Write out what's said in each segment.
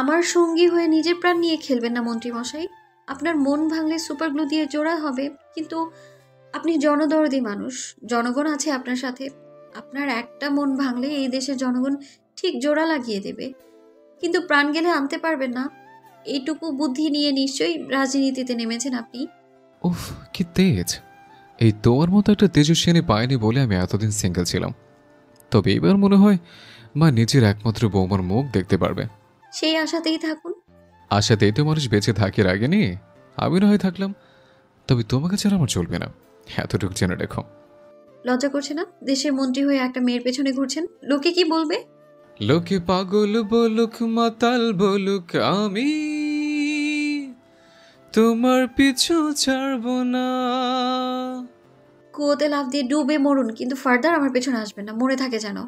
আমার সঙ্গী হয়ে নিজের প্রাণ নিয়ে খেলবেন না মন্ত্রীমশাই। আপনার মন ভাঙলে সুপার গ্লু দিয়ে জোড়া হবে, কিন্তু আপনি জনদরদি মানুষ, জনগণ আছে আপনার সাথে। আপনার একটা মন ভাঙলে এই দেশের জনগণ ঠিক জোড়া লাগিয়ে দেবে, কিন্তু প্রাণ গেলে আনতে পারবেন না। এইটুকু বুদ্ধি নিয়ে নিশ্চয়ই রাজনীতিতে নেমেছেন আপনি। উফ, কি তেজ! এই তোমার মতো একটা তেজস্বিনী পায়নি বলে আমি এতদিন সিঙ্গেল ছিলাম। তবে এবার মনে হয় মা নিজের একমাত্র বৌমার মুখ দেখতে পারবে। সেই আশাতেই থাকুন। আশাতেই তো মানুষ বেঁচে থাকে, আগে নি আমি না হয় থাকলাম, তবে তোমাকে ছাড়া আমার চলবে না, এতটুকু জেনে রেখো। লজ্জা করছে না? দেশের মন্ত্রী হয়ে একটা মেয়ের পেছনে ঘুরছেন, লোকে কি বলবে? লোকে পাগল বলুক, মাতাল বলুক, আমি তোমার পিছু ছাড়বো না। কুয়োতে লাফ দিয়ে ডুবে মরুন, কিন্তু ফার্দার আমার পেছনে আসবেন না, মরে থাকে যেন।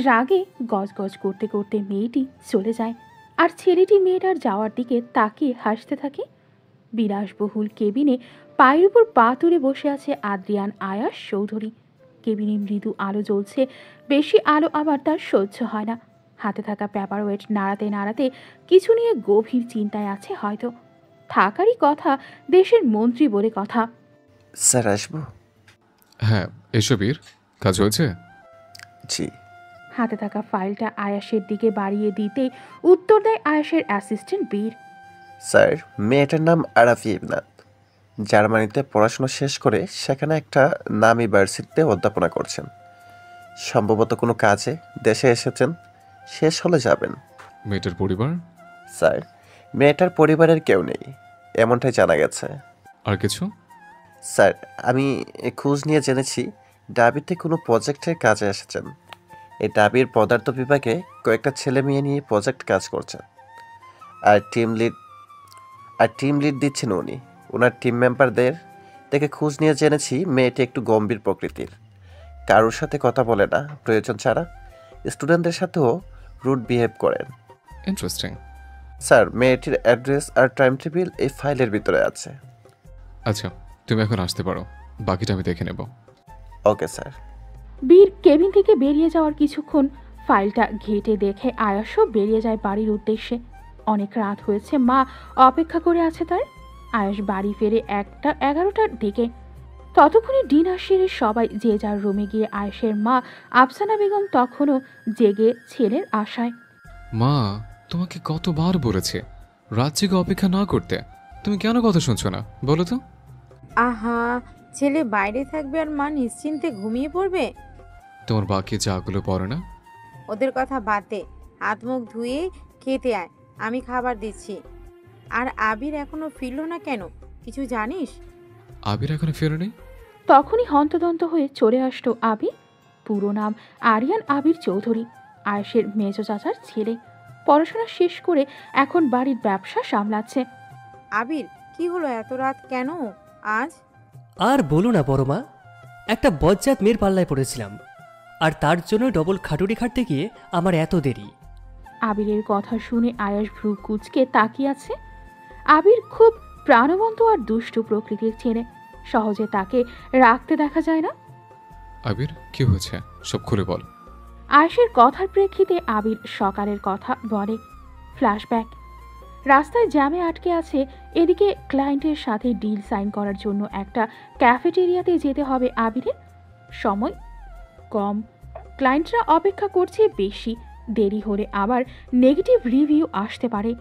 রাগে গজগজ করতে করতে মেয়েটি চলে যায়, আর ছেলেটি মেয়েটার যাওয়ার দিকে তাকিয়ে হাসতে থাকে। বিলাসবহুল কেবিনে পায়ের উপর পা তুলে বসে আছে আদ্রিয়ান আয়াস চৌধুরী। কেবিনে মৃদু আলো জ্বলছে, বেশি আলো আবার তার সহ্য হয় না। হাতে থাকা পেপার ওয়েট নাড়াতে নাড়াতে কিছু নিয়ে গভীর চিন্তায় আছে হয়তো। থাকারই কথা, দেশের মন্ত্রী বলে কথা। স্যার আসবো? হ্যাঁ, এসো বীর, কাজ হয়েছে? জি। হাতে থাকা ফাইলটা আয়াসের দিকে বাড়িয়ে দিতে উত্তর দেয় আয়াসের অ্যাসিস্ট্যান্ট বীর। স্যার, মেয়েটার নাম আরাফি ইবনাথ। জার্মানিতে পড়াশোনা শেষ করে সেখানে একটা নামী ভার্সিটিতে অধ্যাপনা করছেন। সম্ভবত কোনো কাজে দেশে এসেছেন, শেষ হলে যাবেন। মেয়েটার পরিবার? স্যার, মেয়েটার পরিবারের কেউ নেই, এমনটাই জানা গেছে। আর কিছু? স্যার, আমি খোঁজ নিয়ে জেনেছি ডাবিতে কোনো প্রজেক্টের কাজে এসেছেন। এই ডাবির পদার্থ বিভাগে কয়েকটা ছেলে মেয়ে নিয়ে প্রজেক্ট কাজ করছেন, আর টিম লিড দিচ্ছেন উনি। ওনার টিম মেম্বারদের থেকে খোঁজ নিয়ে জেনেছি মেয়েটি একটু গম্ভীর প্রকৃতির, কারোর সাথে কথা বলে না প্রয়োজন ছাড়া, স্টুডেন্টদের সাথেও রুড বিহেভ করেন। ইন্টারেস্টিং। স্যার, মেয়েটির অ্যাড্রেস আর টাইম টেবিল এই ফাইলের ভিতরে আছে। আচ্ছা, তুমি এখন আসতে পারো, বাকিটা আমি দেখে নেব। Okay sir. বীর কেবিন থেকে বেরিয়ে যাওয়ার কিছুক্ষণ ফাইলটা ঘেটে দেখে আয়াসও বেরিয়ে যায় বাড়ির উদ্দেশ্যে। অনেক রাত হয়েছে, মা অপেক্ষা করে আছে তার। আয়াস বাড়ি ফেরে 11টার দিকে। ততক্ষণে ডিনার সেরে সবাই যে যার রুমে গিয়ে আয়েশের মা আফসানা বেগম তখনও জেগে ছেলের আশায়। মা, তোমাকে কতবার বলেছে রাত জেগে অপেক্ষা না করতে, তুমি কেন কথা শুনছো না বলো তো? আহা, ছেলে বাইরে থাকবে আর মা নিশ্চিন্তে ঘুমিয়ে পড়বে। তোমার বাকি চাগুলো পড়ে না? ওদের কথা বাদ দে, হাত মুখ ধুয়ে খেতে আয়, আমি খাবার দিচ্ছি। আর আবির এখনো ফিরলো না কেন, কিছু জানিস? আবির এখনো ফেরেনি? তখনই হন্তদন্ত হয়ে চলে আসলো আবির। পুরো নাম আরিয়ান আবির চৌধুরী, আয়েশের মেজ চাচার ছেলে। পড়াশোনা শেষ করে এখন বাড়ির ব্যবসা সামলাচ্ছে। আবির, কি হলো এত রাত কেন আজ? আর বলো না বড় মা, একটা বজ্জাত মেয়ের পাল্লায় পড়েছিলাম, আর তার জন্য ডবল খাটুরি খাটতে গিয়ে আমার এত দেরি। আবিরের কথা শুনে আয়াস ভ্রু কুচকে তাকিয়ে আছে। আবির খুব প্রাণবন্ত আর দুষ্টু প্রকৃতির ছেলে, সহজে তাকে রাখতে দেখা যায় না। আবির, কি হয়েছে সব খুলে বল। আয়েশের কথার প্রেক্ষিতে আবির সকালের কথা বলে। ফ্ল্যাশব্যাক। রাস্তায় জ্যামে আটকে আছে, এদিকে ক্লায়েন্টের সাথে ডিল সাইন করার জন্য একটা ক্যাফেটেরিয়াতে যেতে হবে আবিরের। সময় কম, ক্লায়েন্টরা অপেক্ষা করছে বেশি, দেরি হলে আবার নেগেটিভ রিভিউ আসতে পারে।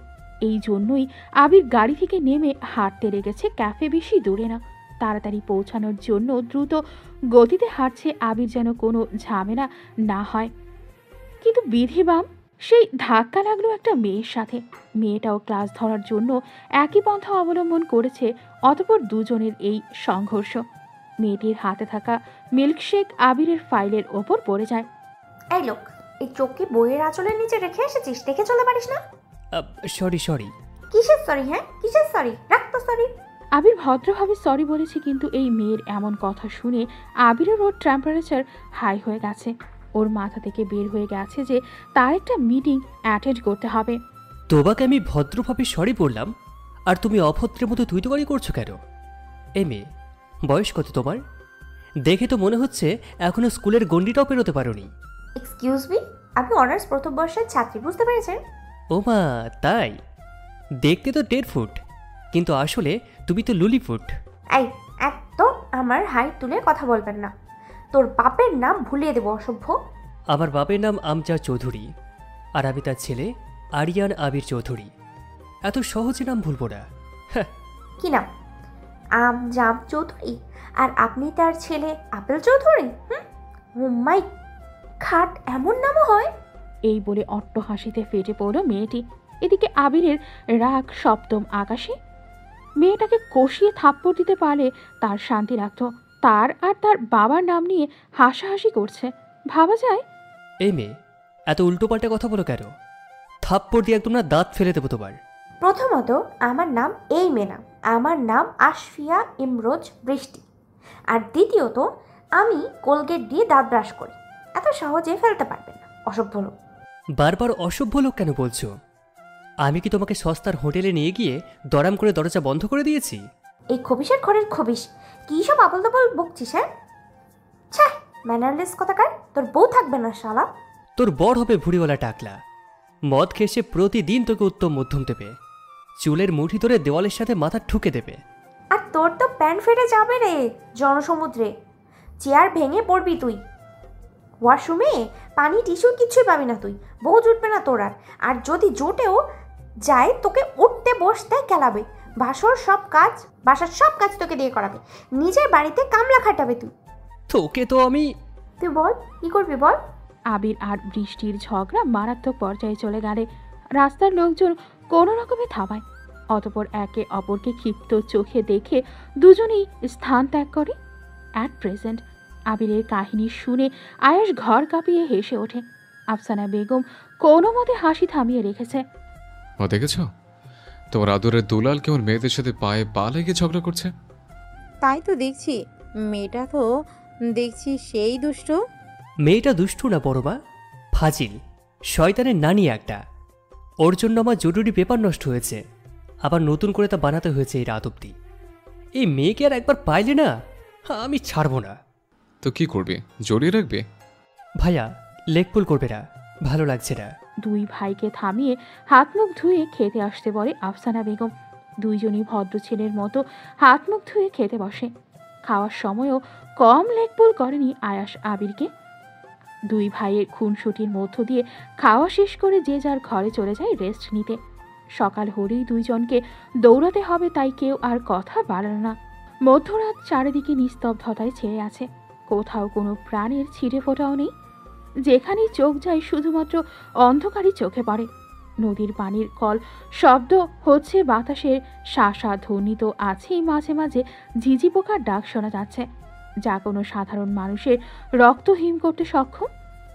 এই জন্যই আবির গাড়ি থেকে নেমে হাঁটতে লেগেছে ক্যাফে, বেশি দূরে না। তাড়াতাড়ি পৌঁছানোর জন্য দ্রুত গতিতে হাঁটছে আবির, যেন কোনো ঝামেলা না হয়। কিন্তু বিধিবাম, সেই ধাক্কা লাগলো একটা মেয়ের সাথে। মেয়েটাও ক্লাস ধরার জন্য একই পন্থা অবলম্বন করেছে, অতঃপর দুজনের এই সংঘর্ষ। মেয়েটির হাতে থাকা মিল্কশেক আবিরের ফাইলের ওপর পড়ে যায়। এই লোক, এই চোখ কি বইয়ের আঁচলের নিচে রেখে এসেছিস? দেখে চলে পারিস না? সরি। কিসের সরি? হ্যাঁ, কিসের সরি? রাখ তো সরি। আবির ভদ্রভাবে সরি বলেছে, কিন্তু এই মেয়ের এমন কথা শুনে আবিরের ওর টেম্পারেচার হাই হয়ে গেছে। ওর মাথা থেকে বের হয়ে গেছে যে তার একটা মিটিং অ্যাটেন্ড করতে হবে। তোমাকে আমি ভদ্রভাবে সরি বললাম, আর তুমি অভদ্রের মতো তুই তোকারি করছো কেন? এ মেয়ে, বয়স কত তোমার? দেখে তো মনে হচ্ছে এখনো স্কুলের গণ্ডিটাও পেরোতে পারোনি। এক্সকিউজ মি, আপনি অনার্স প্রথম বর্ষের ছাত্রী, বুঝতে পেরেছেন? ও মা, তাই? দেখতে তো 1.5 ফুট, কিন্তু আসলে তুমি তো লুলি ফুট। এই, একদম আমার হাইট তুলে কথা বলবেন না। তোর বাপের নাম ভুলিয়ে দেবো, অসভ্য। আমার বাপের নাম আমজাদ চৌধুরী, আর আমি তার ছেলে আরিয়ান আবির চৌধুরী। এত সহজে নাম ভুলবো না। হ্যাঁ, কি নাম? আমজাদ চৌধুরী? আর আপনি তার ছেলে আপেল চৌধুরী? ও মাই খাট, এমন নামও হয়? এই বলে অট্ট হাসিতে ফেটে পড়ল মেয়েটি। এদিকে আবিরের রাগ সপ্তম আকাশে। মেয়েটাকে কষিয়ে থাপ্পড় দিতে পারলে তার শান্তি লাগতো। তার আর তার বাবার নাম নিয়ে হাসাহাসি করছে। ভাবা যায়? এই মেয়ে, এত উল্টোপাল্টা কথা বলো কেন? থাপ্পড় দিয়ে একদম না দাঁত ফেলে দেবো তোমার। প্রথমত, আমার নাম এই মেয়ে না, আমার নাম আশফিয়া ইমরোজ বৃষ্টি। আর দ্বিতীয়ত, আমি কোলগেট দিয়ে দাঁত ব্রাশ করি। এত সহজে ফেলতে পারবেন না, অসভ্য লোক। বারবার অসভ্য লোক কেন বলছো? আমি কি তোমাকে সস্তার হোটেলে নিয়ে গিয়ে দরাম করে দরজা বন্ধ করে দিয়েছি? এই খবিসের ঘরের খবিস, কী সব আবল তাবল বকছিস? হ্যাঁ, ছ্যাঃ, ম্যানারলেস কথাকার। তোর বউ থাকবে না শালা। তোর বড় হবে ভুড়িওয়ালা টাকলা। মদ খেয়ে সে প্রতিদিন তোকে উত্তম মধ্যম দেবে, চুলের মুঠি ধরে দেওয়ালের সাথে মাথা ঠুকে দেবে। আর তোর তো প্যান্ট ফেটে যাবে রে জনসমুদ্রে। চেয়ার ভেঙে পড়বি তুই। ওয়াশরুমে পানি টিস্যু কিচ্ছুই পাবি না তুই। বউ জুটবে না তোর আর। আর যদি জোটেও যায়, তোকে উঠতে বসতে খেলাবে। বাসার সব কাজ তোকে দিয়ে করাবে। নিজের বাড়িতে কামলা খাটাবে তুই। তোকে তো আমি... তুই বল, কি করবি বল? আবির আর বৃষ্টির ঝগড়া মারাত্মক পর্যায়ে চলে গেলে রাস্তার লোকজন কোনো রকমে থামায়। অতপর একে অপরকে ক্ষিপ্ত চোখে দেখে দুজনেই স্থান ত্যাগ করে। অ্যাট প্রেজেন্ট আবিরের কাহিনী শুনে আয়াস ঘর কাঁপিয়ে হেসে ওঠে। আফসানা বেগম কোনো মতে হাসি থামিয়ে রেখেছে। ও দেখেছ, তোমার আদরের দুলাল কেমন মেয়েদের সাথে পায়ে পা লেগে ঝগড়া করছে? তাই তো দেখছি, মেয়েটা তো দেখছি সেই দুষ্ট। মেয়েটা দুষ্টু না বড় মা, ফাজিল, শয়তানের নানি একটা। ওর জন্য আমার জরুরি পেপার নষ্ট হয়েছে, আবার নতুন করে তা বানাতে হয়েছে এই রাত অব্দি। এই মেয়েকে আর একবার পাইলে না, আমি ছাড়বো না। তো কি করবে, জড়িয়ে রাখবে? ভাইয়া, লেকপুল করবে না, ভালো লাগছে না। দুই ভাইকে থামিয়ে হাত মুখ ধুয়ে খেতে আসতে বলে আফসানা বেগম। দুইজনই ভদ্র ছেলের মতো হাত মুখ ধুয়ে খেতে বসে। খাওয়ার সময়ও কম লেকপুল করেনি আয়াস আবিরকে। দুই ভাইয়ের খুনসুটির মধ্য দিয়ে খাওয়া শেষ করে যে যার ঘরে চলে যায় রেস্ট নিতে। সকাল হলেই দুইজনকে দৌড়াতে হবে, তাই কেউ আর কথা বাড়ালো না। মধ্যরাত চারিদিকে নিস্তব্ধতায় ছেয়ে আছে। কোথাও কোনো প্রাণের ছিটে ফোঁটাও নেই। যেখানেই চোখ যায় শুধুমাত্র অন্ধকারই চোখে পড়ে। নদীর পানির কল শব্দ হচ্ছে, বাতাসের শাসা ধ্বনি তো আছেই, মাঝে মাঝে ঝিঝি পোকার ডাক শোনা যাচ্ছে, যা কোনো সাধারণ মানুষের রক্ত হিম করতে সক্ষম।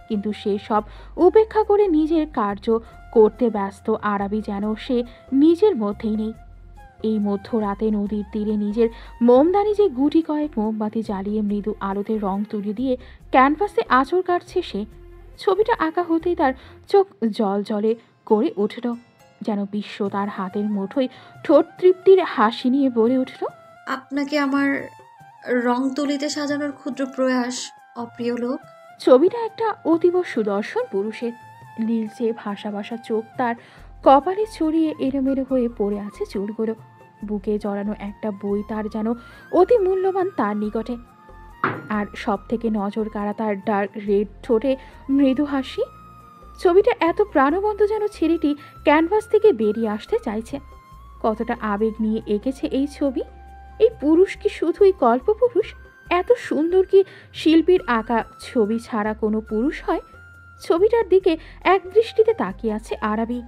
কিন্তু সে সব উপেক্ষা করে নিজের কার্য করতে ব্যস্ত আরাবি যেন সে নিজের মধ্যেই নেই। এই মধ্যরাতে নদীর তীরে নিজের মোমদানি যে গুটি কয়েক মোমবাতি জ্বালিয়ে মৃদু আলোতে রং তুলি দিয়ে ক্যানভাসে আঁচড় কাটছে সে। ছবিটা আঁকা হতেই তার চোখ জল জলে করে উঠল, যেন বিশ্ব তার হাতের মুঠোয়। ঠোঁট তৃপ্তির হাসি নিয়ে বলে উঠল, আপনাকে আমার রং তুলিতে সাজানোর ক্ষুদ্র প্রয়াস, অপ্রিয় লোক। ছবিটা একটা অতীব সুদর্শন পুরুষের। নীলচে ভাসা ভাসা চোখ, তার কপালে ছড়িয়ে এলোমেলো হয়ে পড়ে আছে চুলগুলো। বুকে জড়ানো একটা বই তার যেন অতি মূল্যবান তার নিকটে। আর সব থেকে নজর কাড়া তার ডার্ক রেড ঠোঁটে মৃদু হাসি। ছবিটা এত প্রাণবন্ত যেন ছেলেটি ক্যানভাস থেকে বেরিয়ে আসতে চাইছে। কতটা আবেগ নিয়ে এঁকেছে এই ছবি। এই পুরুষ কি শুধুই কল্পপুরুষ? এত সুন্দর কি শিল্পীর আঁকা ছবি ছাড়া কোনো পুরুষ হয়? ছবিটার দিকে এক দৃষ্টিতে তাকিয়ে আছে আরাবি।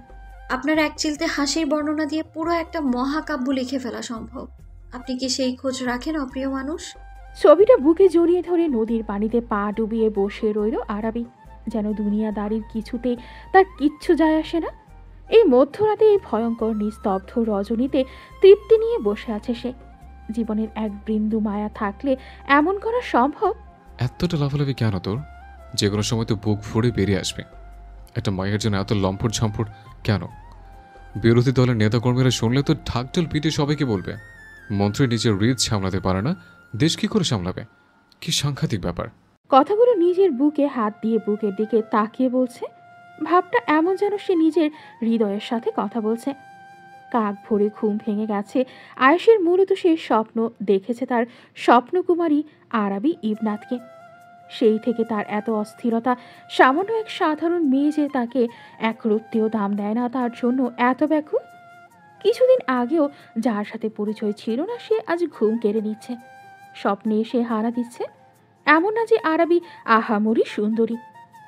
আপনার এক চিলতে হাসির বর্ণনা দিয়ে পুরো একটা মহাকাব্য লিখে ফেলা সম্ভব। আপনি কি সেই খোঁজ রাখেন, অপ্রিয় মানুষ? ছবিটা বুকে জড়িয়ে ধরে নদীর পানিতে পা ডুবিয়ে বসে রইল আরাবি, যেন দুনিয়াদারির কিছুতেই তার কিচ্ছু যায় আসে না। এই মধ্যরাতে এই ভয়ঙ্কর নিস্তব্ধ রজনীতে তৃপ্তি নিয়ে বসে আছে সে। জীবনের এক বিন্দু মায়া থাকলে এমন করা সম্ভব? এতটা লাফালাফি কেন তোর? যে কোনো সময় তো বুক ফুড়ে বেরিয়ে আসবে। একটা মায়ের জন্য এত লম্পট ঝম্পট কেন? বিরোধী দলের নেতাকর্মীরা শুনলে তো ঢাকঢোল পিটে সবাইকে বলবে মন্ত্রী নিজের রিচ সামলাতে পারে না, দেশ কি করে সামলাবে? কি সাংঘাতিক ব্যাপার! কথাগুলো নিজের বুকে হাত দিয়ে বুকের দিকে তাকিয়ে বলছে। ভাবটা এমন যেন সে নিজের হৃদয়ের সাথে কথা বলছে। কাক ভরে ঘুম ভেঙে গেছে আয়েশের। মূলত সে স্বপ্ন দেখেছে তার স্বপ্নকুমারী আরাবি ইবনাথকে। সেই থেকে তার এত অস্থিরতা। সামান্য এক সাধারণ মেয়ে যে তাকে এক রত্তিও দাম দেয় না, তার জন্য এত ব্যাকুল। কিছুদিন আগেও যার সাথে পরিচয় ছিল না সে আজ ঘুম কেড়ে নিচ্ছে, স্বপ্নে এসে হারা দিচ্ছে। এমন না যে আরাবি আহামরি সুন্দরী,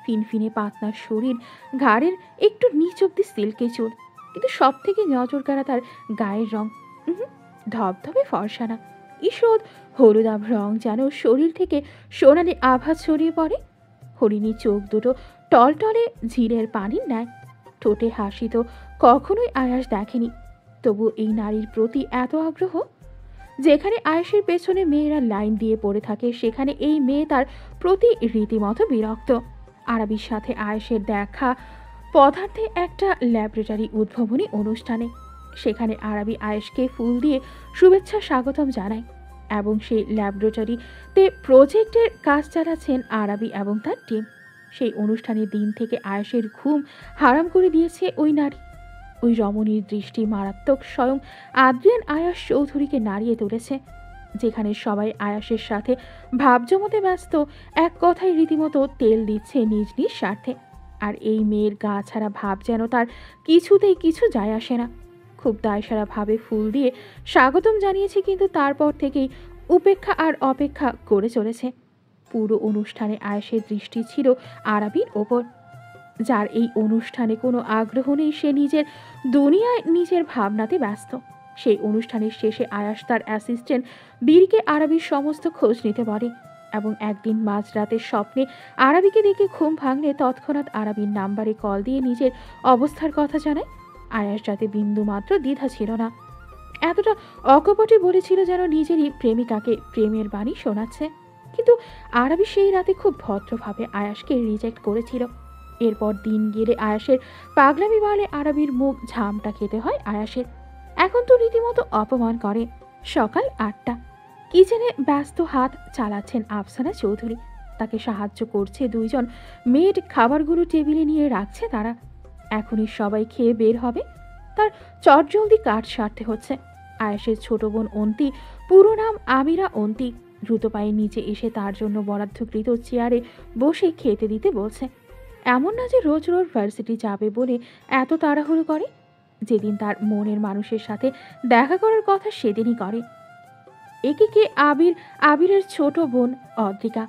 ফিনফিনে পাতলা শরীর, ঘাড়ের একটু নিচ অব্দি সিল্কে চুল, কিন্তু সব থেকে নজর কাড়া তার গায়ের রং। ধবধবে ফর্সা না, ঈষৎ হলুদাভ রং যেন শরীর থেকে সোনালি আভা ছড়িয়ে পড়ে। হরিণী চোখ দুটো টলটলে ঝিলের পানির ন্যায়। ঠোঁটে হাসি তো কখনোই আয়াস দেখেনি, তবু এই নারীর প্রতি এত আগ্রহ। যেখানে আয়েশের পেছনে মেয়েরা লাইন দিয়ে পড়ে থাকে, সেখানে এই মেয়ে তার প্রতি রীতিমতো বিরক্ত। আরাবির সাথে আয়েশের দেখা পদার্থে একটা ল্যাবরেটরি উদ্ভাবনী অনুষ্ঠানে। সেখানে আরাবি আয়েশকে ফুল দিয়ে শুভেচ্ছা স্বাগতম জানায়, এবং সেই ল্যাবরেটরিতে প্রজেক্টের কাজ চালাচ্ছেন আরাবি এবং তার টিম। সেই অনুষ্ঠানের দিন থেকে আয়েশের ঘুম হারাম করে দিয়েছে ওই নারী। ওই রমণীর দৃষ্টি মারাত্মক। স্বয়ং আদ্রিয়ান আয়াস চৌধুরীকে নাড়িয়ে তুলেছে। যেখানে সবাই আয়াসের সাথে ভাব জমাতে ব্যস্ত, এক কথায় রীতিমতো তেল দিচ্ছে নিজ নিজ স্বার্থে। আর এই মেয়ের গা ছাড়া ভাব যেন তার কিছুতেই কিছু যায় আসে না। খুব দায়সারা ভাবে ফুল দিয়ে স্বাগতম জানিয়েছে, কিন্তু তারপর থেকেই উপেক্ষা আর অপেক্ষা করে চলেছে। পুরো অনুষ্ঠানে আয়েশের দৃষ্টি ছিল আরাবির ওপর, যার এই অনুষ্ঠানে কোনো আগ্রহ নেই। সে নিজের দুনিয়ায় নিজের ভাবনাতে ব্যস্ত। সেই অনুষ্ঠানের শেষে আয়াস তার অ্যাসিস্ট্যান্ট বীরকে আরাবির সমস্ত খোঁজ নিতে বলে, এবং একদিন মাঝরাতের স্বপ্নে আরাবিকে দেখে ঘুম ভাঙলে তৎক্ষণাৎ আরাবির নাম্বারে কল দিয়ে নিজের অবস্থার কথা জানায়। আয়াস যাতে বিন্দু মাত্র দ্বিধা ছিল না, এতটা অকপটে বলেছিল যেন নিজেরই প্রেমিকাকে প্রেমের বাণী শোনাচ্ছে। কিন্তু আরাবি সেই রাতে খুব ভদ্রভাবে আয়াসকে রিজেক্ট করেছিল। এরপর দিন গেলে আয়াসের পাগলামি বাড়লে আরাবির মুখ ঝামটা খেতে হয় আয়াসের। এখন তো রীতিমতো অপমান করে। সকাল 8টা, কিচেনে ব্যস্ত হাত চালাচ্ছেন আফসানা চৌধুরী। তাকে সাহায্য করছে দুইজন মেড। খাবারগুলো টেবিলে নিয়ে রাখছে তারা। এখনই সবাই খেয়ে বের হবে, তার চটজলদি কাজ সারতে হচ্ছে। আয়াসের ছোট বোন অন্তি, পুরো নাম আমিরা অন্তি, দ্রুত পায়ে নিচে এসে তার জন্য বরাদ্দকৃত চেয়ারে বসে খেতে দিতে বলছে। এমন না যে রোজ রোজ ভার্সিটি যাবে বলে এত তাড়াহুড়ো করে। যেদিন তার মনের মানুষের সাথে দেখা করার কথা সেদিনই করে। একে কে আবিরের ছোট বোন অদ্রিকা,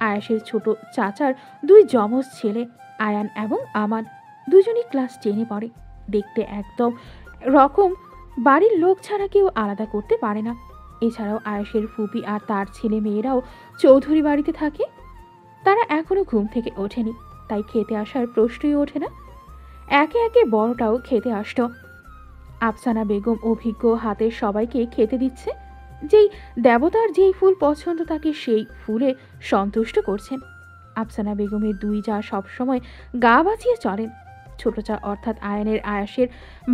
আয়াসের ছোট চাচার দুই যমজ ছেলে আয়ান এবং আমান, দুজনই ক্লাস 10-এ পড়ে। দেখতে একদম রকম, বাড়ির লোক ছাড়া কেউ আলাদা করতে পারে না। এছাড়াও আয়াসের ফুপি আর তার ছেলে মেয়েরাও চৌধুরী বাড়িতে থাকে। তারা এখনো ঘুম থেকে ওঠেনি, তাই খেতে আসার প্রশ্নই ওঠে না। একে একে বড়টাও খেতে আসতো। আফসানা বেগম অভিজ্ঞ হাতে সবাইকে খেতে দিচ্ছে। যেই দেবতার যেই ফুল পছন্দ তাকে সেই ফুলে সন্তুষ্ট করছেন। আফসানা বেগমের দুই যা সবসময় গা বাঁচিয়ে চলেন। ছোট চা অর্থাৎ আয়ানের আয়াসের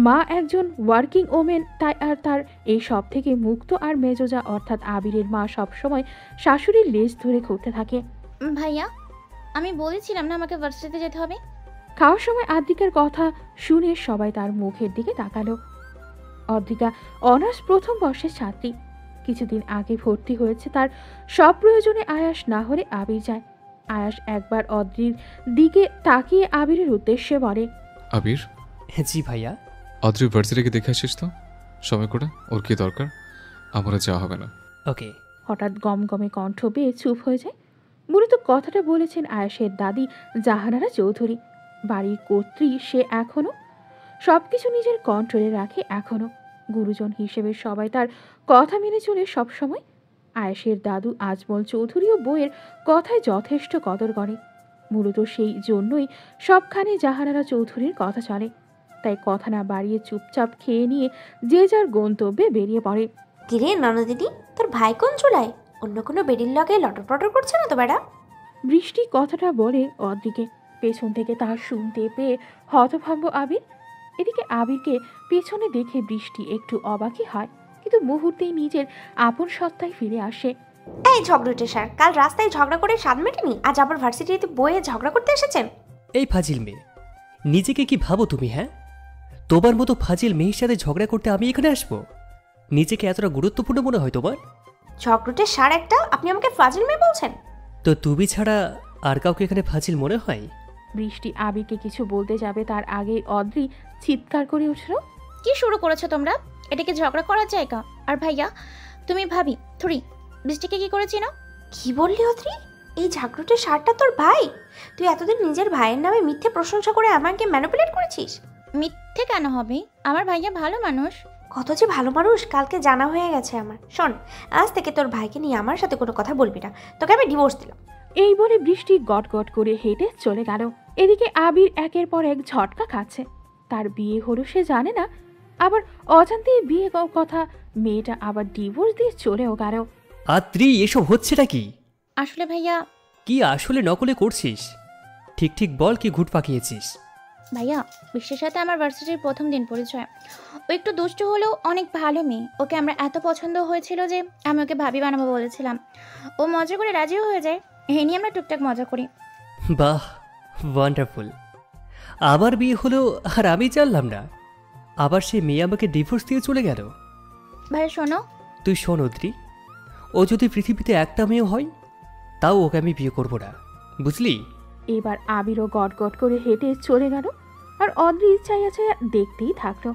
মা একজন ওয়ার্কিং ওমেন, তাই আর তার এই সব থেকে মুক্ত। আর মেজোজা অর্থাৎ আবিরের মা সবসময় শাশুড়ির লেজ ধরে ঘুরতে থাকে। ভাইয়া, আমি বলেছিলাম না আমাকে ভার্সিটিতে যেতে হবে। খাওয়ার সময় আদ্রিকার কথা শুনে সবাই তার মুখের দিকে তাকালো। অদ্রিকা অনার্স প্রথম বর্ষের ছাত্রী। কিছুদিন আগে ভর্তি হয়েছে। তার সব প্রয়োজনে আয়াস না হলে আবির যায়। আয়াস একবার অদ্রির দিকে তাকিয়ে আবিরের উদ্দেশ্যে বলে, আবির, জি ভাইয়া। অদ্রি ভার্সিটিকে দেখে আসিস তো সময় করে, ওর কি দরকার? আমার যাওয়া হবে না। ওকে। হঠাৎ গমগমে কণ্ঠ পেয়ে চুপ হয়ে যায়। মূলত কথাটা বলেছেন আয়াসের দাদি জাহানারা চৌধুরী। বাড়ির কর্ত্রী সে এখনো, সবকিছু নিজের কন্ট্রোলে রাখে এখনো। গুরুজন হিসেবে সবাই তার কথা মেনে চলে সবসময়। আয়েশের দাদু আজমল চৌধুরীও বইয়ের কথায় যথেষ্ট কদর করে। মূলত সেই জন্যই সবখানে জাহানারা চৌধুরীর কথা চলে। তাই কথা না বাড়িয়ে চুপচাপ খেয়ে নিয়ে যে যার গন্তব্যে বেরিয়ে পড়ে। কিরে ননদিনী, তোর ভাই কোন চুলায়? অন্য কোনো বেডির লগে লটর পটর করছে না তো বেড়া? বৃষ্টি কথাটা বলে অদ্রিকে। পেছন থেকে তার শুনতে পেয়ে হতভম্ব আবির। এদিকে আবিরকে পেছনে দেখে বৃষ্টি একটু অবাকই হয়, কিন্তু মুহূর্তেই নিজের আপন সত্তায় ফিরে আসে। এই ঝগড়ুটে স্যার, কাল রাস্তায় ঝগড়া করে স্বাদ মেটেনি, আজ আবার ভার্সিটিতে বইয়ে ঝগড়া করতে এসেছেন? এই ফাজিল মেয়ে, নিজেকে কি ভাবো তুমি? হ্যাঁ, তোমার মতো ফাজিল মেয়ের সাথে ঝগড়া করতে আমি এখানে আসবো? নিজেকে এতটা গুরুত্বপূর্ণ মনে হয় তোমার? ঝগড়ুটে সার একটা, আপনি আমাকে ফাজিল মেয়ে বলছেন? তো তুমি ছাড়া আর কাউকে এখানে ফাজিল মনে হয়? বৃষ্টি আবিরকে কিছু বলতে যাবে তার আগেই অদ্রি চিৎকার করে উঠল। কি শুরু করেছো তোমরা? এটাকে ঝগড়া করার জায়গা? আর ভাইয়া তুমি ভাবি থুরি বৃষ্টিকে কি করেছি না? কি বললি অদ্রি? এই ঝাগড়ুটে সারটা তোর ভাই? তুই এতদিন নিজের ভাইয়ের নামে মিথ্যে প্রশংসা করে আমাকে ম্যানিপুলেট করেছিস? মিথ্যে কেন হবে? আমার ভাইয়া ভালো মানুষ। কত যে ভালো মানুষ কালকে জানা হয়ে গেছে আমার। শোন, আজ থেকে তোর ভাইকে নিয়ে আমার সাথে কোনো কথা বলবি না, তোকে আমি ডিভোর্স দিলাম। এই বলে বৃষ্টি গট গট করে হেঁটে চলে গেল। এদিকে আবির একের পর এক ঝটকা খাচ্ছে। তার বিয়ে হলো সে জানে না, আবার অজান্তেই বিয়ে কথা মেয়েটা আবার ডিভোর্স দিয়ে চলেও গেল। আদ্রি, এসব হচ্ছেটা কি? আসলে ভাইয়া কি আসলে নকলে করছিস? ঠিক ঠিক বল, কি ঘুট পাকিয়েছিস? ভাইয়া বৃষ্টির সাথে আমার ভার্সিটির প্রথম দিন পরিচয়। ও একটু দুষ্টু হলেও অনেক ভালো মেয়ে। ওকে আমরা এত পছন্দ হয়েছিল যে আমি ওকে ভাবি বানাবো বলেছিলাম। ও মজা করে রাজিও হয়ে যায়। এই নিয়ে আমরা টুকটাক মজা করি। বাহ, ওয়ান্ডারফুল। আমার বিয়ে হলো আর আমি জানলাম না। আবার সে মেয়ে আমাকে ডিভোর্স দিয়ে চলে গেল। ভাই শোনো, তুই শোন অদ্রি, ও যদি পৃথিবীতে একটা মেয়ে হয় তাও ওকে আমি বিয়ে করবো না, বুঝলি? এবার আবিরও গট গট করে হেঁটে চলে গেল। আর অদ্রি চাইয়াছে দেখতেই থাকলো।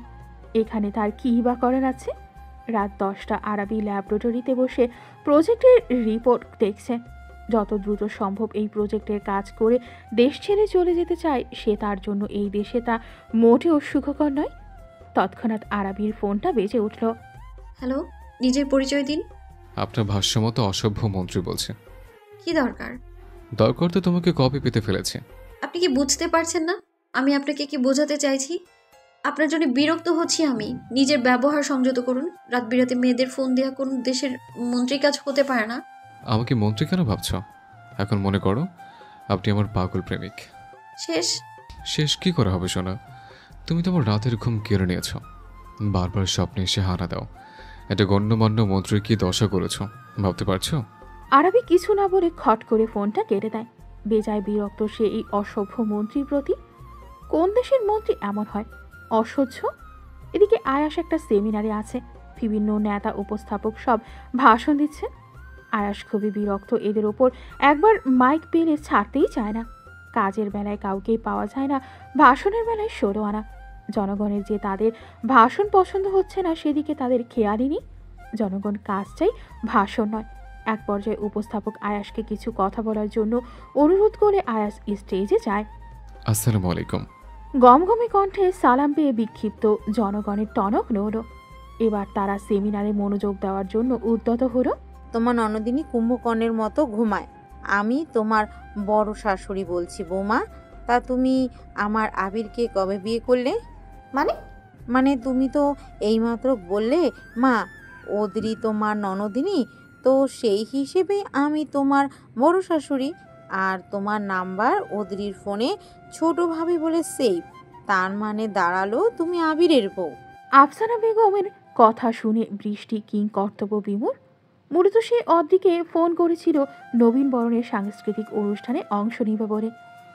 এখানে তার কী বা করার আছে? রাত 10টা আরাবি ল্যাবরেটরিতে বসে প্রজেক্টের রিপোর্ট দেখছে। যত দ্রুত সম্ভব এই প্রজেক্টের কাজ করে দেশ ছেড়ে চলে যেতে চায় সে। তার জন্য এই দেশে তা মোটেও সুখকর নয়। তৎক্ষণাৎ আরাবির ফোনটা বেজে উঠল। হ্যালো, নিজের পরিচয় দিন। আপনার ভাষ্যমতো অসভ্য মন্ত্রী বলছে। কি দরকার? দরকার তো তোমাকে কপি পেতে ফেলেছে। আপনি কি বুঝতে পারছেন না আমি আপনাকে কি বোঝাতে চাইছি? আপনার জন্য বিরক্ত হচ্ছি আমি। নিজের ব্যবহার সংযত করুন। রাত বিরাতে মেয়েদের ফোন দেওয়া কোন দেশের মন্ত্রীর কাজ হতে পারে না। আমাকে মন্ত্রী কেন ভাবছ? এখন মনে করো আপনি আমার পাগল প্রেমিক। শেষ? শেষ কি করে হবে সোনা? তুমি তোমার রাতের ঘুম কেড়ে নিয়েছ, বারবার স্বপ্নে এসে হানা দাও। এটা গণ্যমান্য মন্ত্রীর কি দশা করেছ ভাবতে পারছো? আরাবি কিছু না বলে খট করে ফোনটা কেটে দেয়। বেজায় বিরক্ত সে এই অসভ্য মন্ত্রীর প্রতি। কোন দেশের মন্ত্রী এমন হয়? অসহ্য। এদিকে আয়াস একটা সেমিনারে আছে। বিভিন্ন নেতা উপস্থাপক সব ভাষণ দিচ্ছে। আয়াস খুবই বিরক্ত এদের ওপর। একবার মাইক পেলে ছাড়তেই চায় না। কাজের বেলায় কাউকেই পাওয়া যায় না, ভাষণের বেলায় 16 আনা। জনগণের যে তাদের ভাষণ পছন্দ হচ্ছে না সেদিকে তাদের খেয়ালই নেই। জনগণ কাজ চাই, ভাষণ নয়। এক পর্যায়ে উপস্থাপক আয়াসকে কিছু কথা বলার জন্য অনুরোধ করে আয়াস স্টেজে যায়। আসসালামু আলাইকুম। গমগমে কণ্ঠে সালাম পেয়ে বিক্ষিপ্ত জনগণের টনক নড়ল। এবার তারা সেমিনারে মনোযোগ দেওয়ার জন্য উদ্যত হলো। তোমার ননদিনী কুম্ভকর্ণের মতো ঘুমায়। আমি তোমার বড় শাশুড়ি বলছি বৌমা। তা তুমি আমার আবিরকে কবে বিয়ে করলে? মানে তুমি তো এইমাত্র বললে মা ওদরি তোমার ননদিনী, তো সেই হিসেবে আমি তোমার বড় শাশুড়ি। আর তোমার নাম্বার ওদরির ফোনে ছোট ভাবি বলে সেভ। তার মানে দাঁড়ালো তুমি আবিরের বউ। আফসানা বেগমের কথা শুনে বৃষ্টি কিং কর্তব্য বিমূঢ়। মূলত সে অদ্রিকে ফোন করেছিল নবীন বরণের সাংস্কৃতিক অনুষ্ঠানে অংশ নিবে বলে,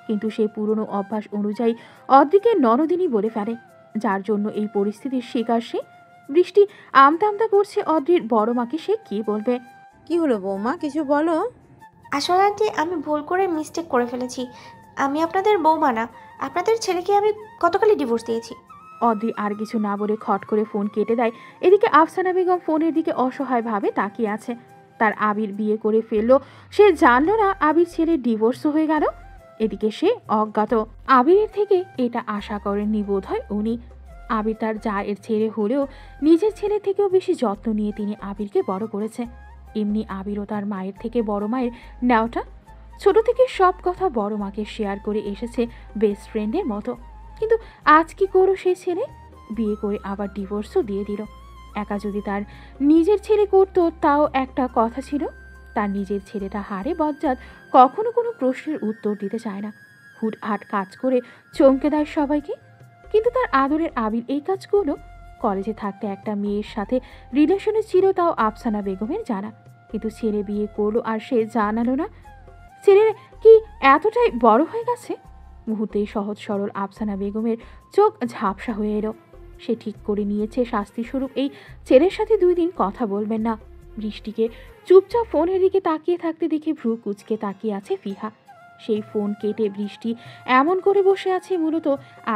কিন্তু সে পুরনো অভ্যাস অনুযায়ী অদ্রিকে ননদিনী বলে ফেলে, যার জন্য এই পরিস্থিতির শিকার সে। বৃষ্টি আমতা আমতা করছে অদ্রির বড় মাকে সে কি বলবে। কি হলো বৌমা, কিছু বলো। আসলে আন্টি, আমি ভুল করে মিস্টেক করে ফেলেছি। আমি আপনাদের বৌমা না, আপনাদের ছেলেকে আমি গতকালই ডিভোর্স দিয়েছি। অদ্রি আর কিছু না বলে খট করে ফোন কেটে দেয়। এদিকে আফসানা বেগম ফোনের দিকে অসহায়ভাবে তাকিয়ে আছে। তার আবির বিয়ে করে ফেললো, সে জানলো না আবির ছেলে ডিভোর্স হয়ে গেল। এদিকে সে অজ্ঞাত। আবিরের থেকে এটা আশা করেননি বোধহয় উনি। আবির তার জায়ের ছেলে হলেও নিজের ছেলে থেকেও বেশি যত্ন নিয়ে তিনি আবিরকে বড় করেছে। এমনি আবিরও তার মায়ের থেকে বড় মায়ের নেওয়াটা। ছোট থেকে সব কথা বড় মাকে শেয়ার করে এসেছে বেস্ট ফ্রেন্ডের মতো। কিন্তু আজ কি করো সেই ছেলে? বিয়ে করে আবার ডিভোর্সও দিয়ে দিল। একা যদি তার নিজের ছেলে করতো তাও একটা কথা ছিল। তার নিজের ছেলেটা হারে বজ্জাত, কখনো কোনো প্রশ্নের উত্তর দিতে চায় না, হুটহাট কাজ করে চমকে দেয় সবাইকে। কিন্তু তার আদরের আবির এই কাজগুলো কলেজে থাকতে একটা মেয়ের সাথে রিলেশনে ছিল, তাও আফসানা বেগমের জানা। কিন্তু ছেলে বিয়ে করলো আর সে জানালো না। ছেলের কি এতটাই বড় হয়ে গেছে? মুহূর্তেই সহজ সরল আফসানা বেগমের চোখ ঝাপসা হয়ে এলো। সে ঠিক করে নিয়েছে শাস্তিস্বরূপ এই ছেলের সাথে 2 দিন কথা বলবেন না। বৃষ্টিকে চুপচাপ ফোনের দিকে তাকিয়ে থাকতে দেখে ভ্রু কুচকে তাকিয়ে আছে ফিহা। সেই ফোন কেটে বৃষ্টি এমন করে বসে আছে মূলত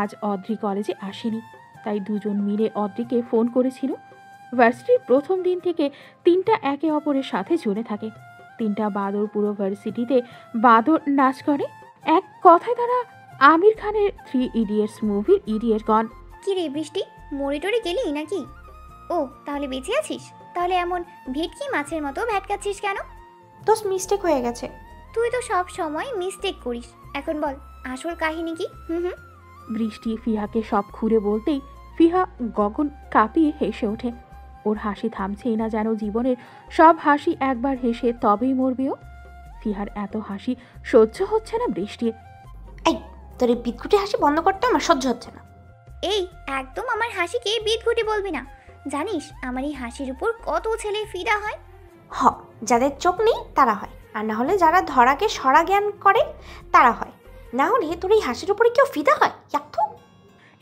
আজ অদ্রি কলেজে আসেনি, তাই দুজন মিলে অদ্রিকে ফোন করেছিল। ভার্সিটির প্রথম দিন থেকে 3টা একে অপরের সাথে জড়ে থাকে। 3টা বাদর পুরো ভার্সিটিতে বাদর নাচ করে। এক কথায় তারা আমির খানের 3 ইডিয়টস মুভির ইডিয়ট গণ। কি রে বৃষ্টি, মরে টরে গেলি নাকি? ও তাহলে বেঁচে আছিস? তাহলে এমন ভেটকি মাছের মতো ভ্যাটকাচ্ছিস কেন? দোস্ত মিস্টেক হয়ে গেছে। তুই তো সব সময় মিস্টেক করিস। এখন বল আসল কাহিনী কি? বৃষ্টি ফিহাকে সব খুঁড়ে বলতেই ফিহা গগন কাঁপিয়ে হেসে ওঠে। ওর হাসি থামছেই না, যেন জীবনের সব হাসি একবার হেসে তবেই মরবেও। ফিহার এত হাসি সহ্য হচ্ছে না বৃষ্টির। এই তোর এই বিদঘুটে হাসি বন্ধ করতে আমার সহ্য হচ্ছে না। এই একদম আমার হাসিকে বিদঘুটে বলবি না। জানিস আমার এই হাসির উপর কত ছেলে ফিদা হয়? হ, যাদের চোখ নেই তারা হয়, আর না হলে যারা ধরাকে সরা জ্ঞান করে তারা হয়। না হলে তোর এই হাসির উপরে কেউ ফিদা হয়? ইয়াক্থু।